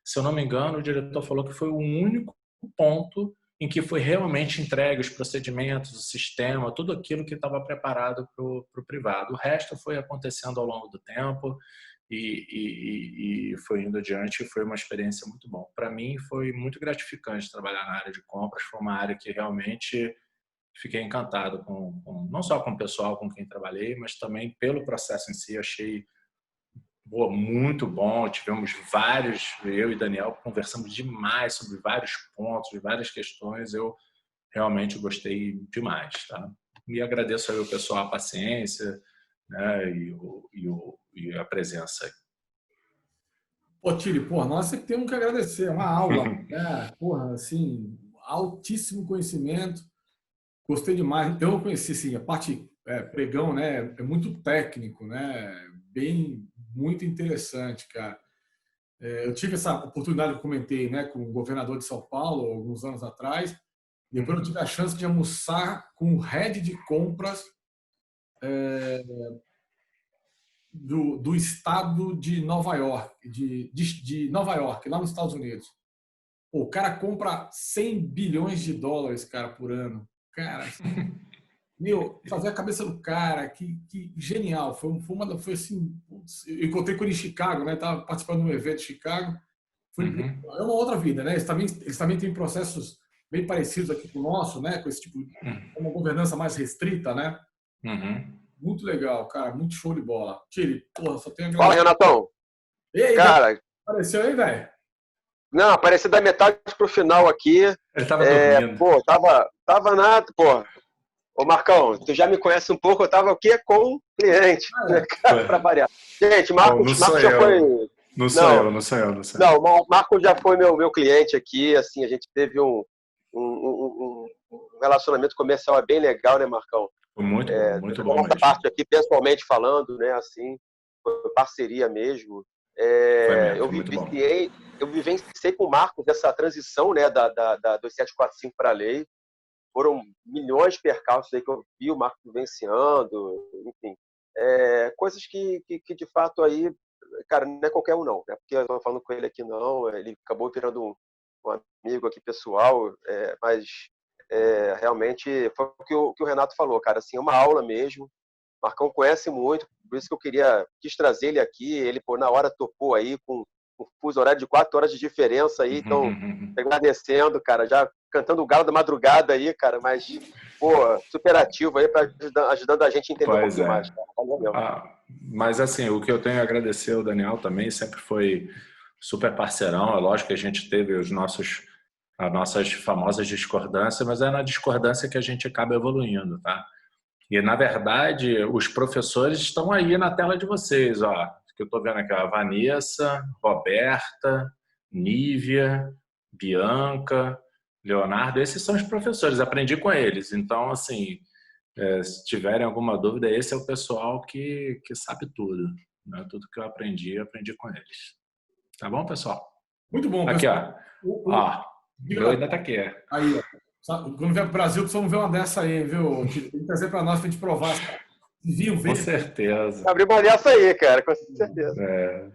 Se eu não me engano, o diretor falou que foi o único ponto em que foi realmente entregue os procedimentos, o sistema, tudo aquilo que estava preparado para o privado. O resto foi acontecendo ao longo do tempo e foi indo adiante, e foi uma experiência muito boa. Para mim, foi muito gratificante trabalhar na área de compras, foi uma área que realmente fiquei encantado não só com o pessoal com quem trabalhei, mas também pelo processo em si. Achei muito bom. Tivemos eu e Daniel conversamos demais sobre vários pontos, várias questões. Eu realmente gostei demais, tá? E agradeço aí ao pessoal a paciência, né, e a presença. Pô, Tílio, nós que temos que agradecer, é uma aula, né? Assim, altíssimo conhecimento, gostei demais. Eu não conheci, assim, a parte pregão, né? É muito técnico, né? Muito interessante, cara. Eu tive essa oportunidade, eu comentei, né, com o governador de São Paulo alguns anos atrás. Depois eu tive a chance de almoçar com o head de compras do estado de Nova York, de Nova York, lá nos Estados Unidos. O cara compra 100 bilhões de dólares, cara, por ano. Cara, Meu, fazer a cabeça do cara, que genial. Foi assim, eu encontrei com ele em Chicago, né? Tava participando de um evento em Chicago. É uma outra vida, né? Eles também têm processos bem parecidos aqui com o nosso, né? Com esse tipo de uma governança mais restrita, né? Muito legal, cara. Muito show de bola. Tire, porra, só tenho a Fala, agradecer. Renatão. E aí, Cara, apareceu aí, velho? não, apareci da metade pro final aqui. Ele tava dormindo. Pô, tava nada, pô. Ô, Marcão, tu já me conhece um pouco, eu tava o quê? Com cliente, né, cara, pra variar. Gente, Marcos já foi... Não sou eu. Não, o Marcos já foi meu cliente aqui, assim, a gente teve um relacionamento comercial bem legal, né, Marcão? Foi muito bom mesmo. Parte aqui, pessoalmente falando, né, assim, foi parceria mesmo. Eu vivenciei com o Marcos essa transição, né, da 2745 para a lei. Foram milhões de percalços aí que eu vi o Marcos vivenciando, enfim. Coisas que de fato aí, cara, não é qualquer um não, né? Porque eu estou falando com ele aqui não, ele acabou virando um amigo aqui pessoal, mas realmente foi o que o Renato falou, cara, assim, é uma aula mesmo. O Marcão conhece muito, por isso que eu quis trazer ele aqui, ele na hora topou aí com um fuso horário de 4 horas de diferença aí, então agradecendo, cara, já cantando o galo da madrugada aí, cara, mas, pô, super ativo aí, ajudando a gente a entender um pouquinho mais. Cara. Valeu mesmo. Mas, assim, o que eu tenho a agradecer ao Daniel também, sempre foi super parceirão. É lógico que a gente teve as nossas famosas discordâncias, mas é na discordância que a gente acaba evoluindo, tá? E, na verdade, os professores estão aí na tela de vocês, ó. Que eu estou vendo aqui, ó, Vanessa, Roberta, Nívia, Bianca, Leonardo, esses são os professores, aprendi com eles. Então, assim, se tiverem alguma dúvida, esse é o pessoal que sabe tudo. Né? Tudo que eu aprendi com eles. Tá bom, pessoal? Muito bom, aqui, pessoal. Ó, meu ainda tá aqui. Aí, ó. Quando vier para o Brasil, precisamos ver uma dessa aí, viu? Tem que trazer para nós para a gente provar. Vinho verde. Com certeza. Abrir uma dessa aí, cara, com certeza.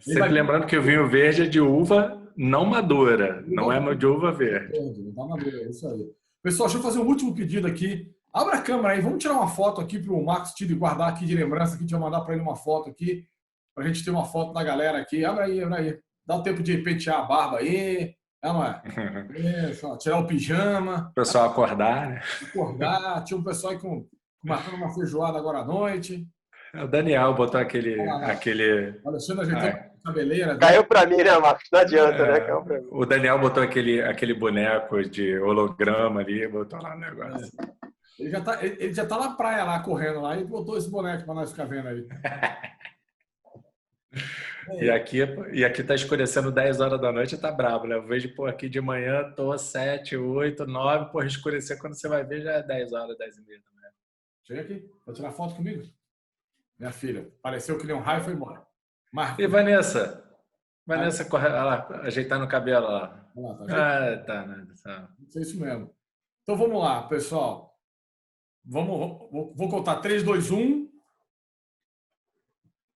Sempre lembrando que o vinho verde é de uva não madura, não é de uva verde. Não tá madura, é isso aí. Pessoal, deixa eu fazer um último pedido aqui. Abra a câmera aí, vamos tirar uma foto aqui para o Marcos Tille guardar aqui de lembrança. Aqui, deixa eu mandar para ele uma foto aqui, para a gente ter uma foto da galera aqui. Abre aí. Dá um tempo de pentear a barba aí. Não é? Isso, tirar o pijama. O pessoal acordar, né? Acordar. Tinha um pessoal aí matando uma feijoada agora à noite. O Daniel botou aquele... Alexandre ajeitando a cabeleira. Caiu para mim, né, Marcos? Não adianta, né? Caiu pra mim. O Daniel botou aquele boneco de holograma ali, botou lá no negócio. Ele já tá na praia lá, correndo lá, e botou esse boneco para nós ficar vendo aí. E aqui tá escurecendo 10 horas da noite e tá brabo, né? Eu vejo, aqui de manhã, tô 7, 8, 9, escurecer quando você vai ver já é 10 horas, 10 e meia da manhã. Chega aqui, vai tirar foto comigo? Minha filha, apareceu que nem um raio e foi embora. Marcos. E Vanessa? Vanessa, corre lá, ajeitando o cabelo lá. É isso mesmo. Então vamos lá, pessoal. Vou contar 3, 2, 1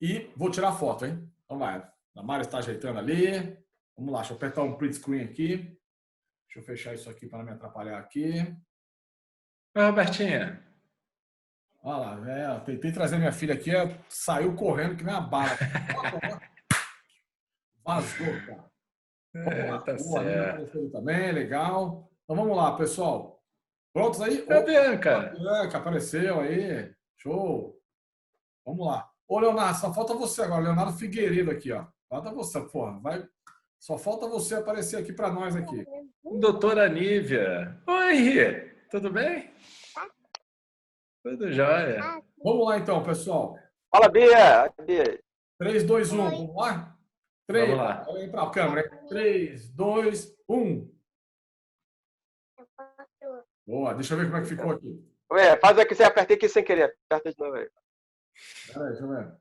e vou tirar a foto, hein? Então vai. A Mara está ajeitando ali. Vamos lá, deixa eu apertar um print screen aqui. Deixa eu fechar isso aqui para não me atrapalhar aqui. Oi, Robertinha. Olha lá, tentei trazer minha filha aqui, saiu correndo que nem uma bala. Vazou, cara. Tá certo. Também, legal. Então vamos lá, pessoal. Prontos aí? A Bianca. Bianca apareceu aí. Show. Vamos lá. Ô, Leonardo, só falta você agora. Leonardo Figueiredo aqui, ó. Falta você, porra. Só falta você aparecer aqui para nós aqui. Doutora Nívia. Oi, tudo bem? Tudo jóia. Vamos lá, então, pessoal. Fala, Bia. 3, 2, 1. Vamos lá? 3, vamos lá. Olha aí para a câmera. 3, 2, 1. Boa, deixa eu ver como é que ficou aqui. Faz aqui, você apertei aqui sem querer. Aperta de novo aí. Peraí, deixa eu ver.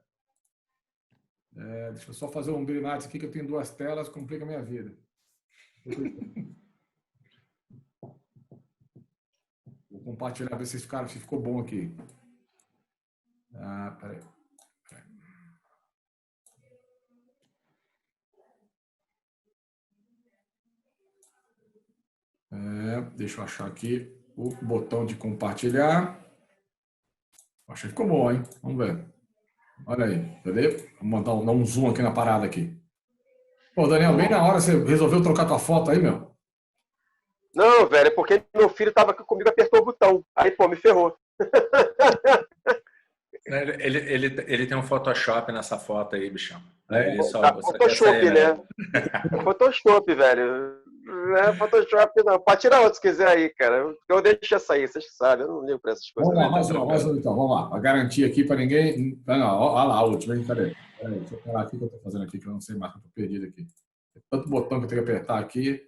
Deixa eu só fazer um Billy Nights aqui, que eu tenho 2 telas, complica a minha vida. Vou compartilhar, ver se ficou bom aqui. Peraí. Deixa eu achar aqui o botão de compartilhar. Acho que ficou bom, hein? Vamos ver. Olha aí, cadê? Vamos dar um zoom aqui na parada aqui. Pô, Daniel, bem na hora você resolveu trocar tua foto aí, meu? Não, velho, é porque meu filho tava aqui comigo, apertou o botão. Aí, pô, me ferrou. Ele tem um Photoshop nessa foto aí, bichão. Photoshop, né? É Photoshop, velho. Não é Photoshop, não. Pode tirar outro se quiser aí, cara. Eu deixo essa aí, vocês sabem. Eu não ligo pra essas coisas. Vamos lá, mais um então. Vamos lá. Pra garantir aqui pra ninguém. Não, olha lá, a última, hein? Peraí. Deixa eu parar aqui que eu tô fazendo aqui, que eu não sei mais, que eu tô perdido aqui. Tem tanto botão que eu tenho que apertar aqui.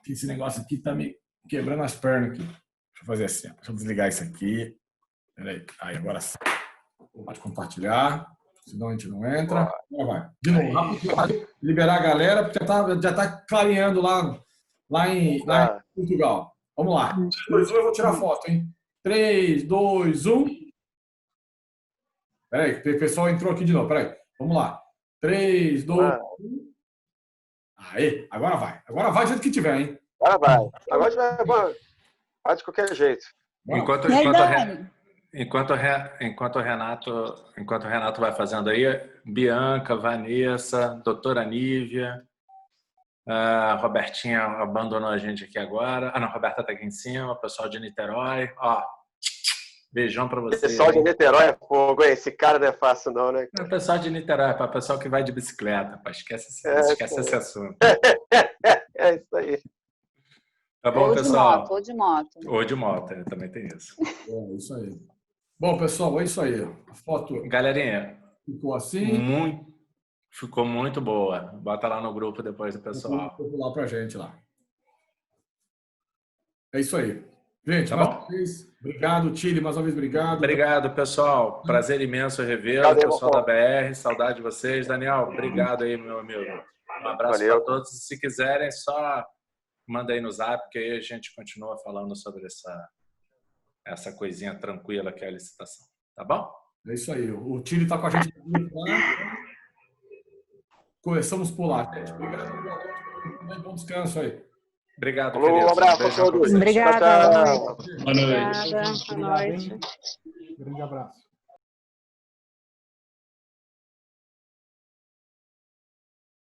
Esse negócio aqui tá me quebrando as pernas aqui. Deixa eu fazer assim, ó. Deixa eu desligar isso aqui. Peraí. Aí, agora sim. Pode compartilhar. Senão a gente não entra. Agora vai. De novo, rápido. Liberar a galera, porque já tá clareando lá em Portugal. Vamos lá. 3, 2, 1, eu vou tirar foto, hein? 3, 2, 1. Peraí, o pessoal entrou aqui de novo. Peraí. Vamos lá. 3, 2, 1. Aê, agora vai. Agora vai do jeito que tiver, hein? Agora vai. Agora vai de qualquer jeito. Enquanto o Renato vai fazendo aí, Bianca, Vanessa, doutora Nívia, a Robertinha abandonou a gente aqui agora. Não, a Roberta tá aqui em cima, o pessoal de Niterói. Ó, beijão pra vocês. Pessoal de Niterói é fogo, hein? Esse cara não é fácil não, né? O pessoal de Niterói, para o pessoal que vai de bicicleta, pá, esquece esse assunto. É isso aí. Tá bom, pessoal? Ou de moto. Ou de moto, também tem isso. É isso aí. Bom, pessoal, é isso aí. A foto. Galerinha, ficou assim. Ficou muito boa. Bota lá no grupo depois do pessoal. Vou lá pra gente lá. É isso aí. Gente, tá mais uma vez, obrigado, Tile, mais uma vez, obrigado. Obrigado, pessoal. Prazer imenso revê-lo, pessoal da BR. Saudade de vocês. Daniel, obrigado aí, meu amigo. Um abraço para todos. Se quiserem, só manda aí no zap, que aí a gente continua falando sobre essa coisinha tranquila que é a licitação. Tá bom? É isso aí. O Tile está com a gente lá. Começamos por lá, gente. Obrigado. Bom descanso aí. Obrigado, um abraço a todos. Obrigada. Boa noite. Boa noite. Grande abraço.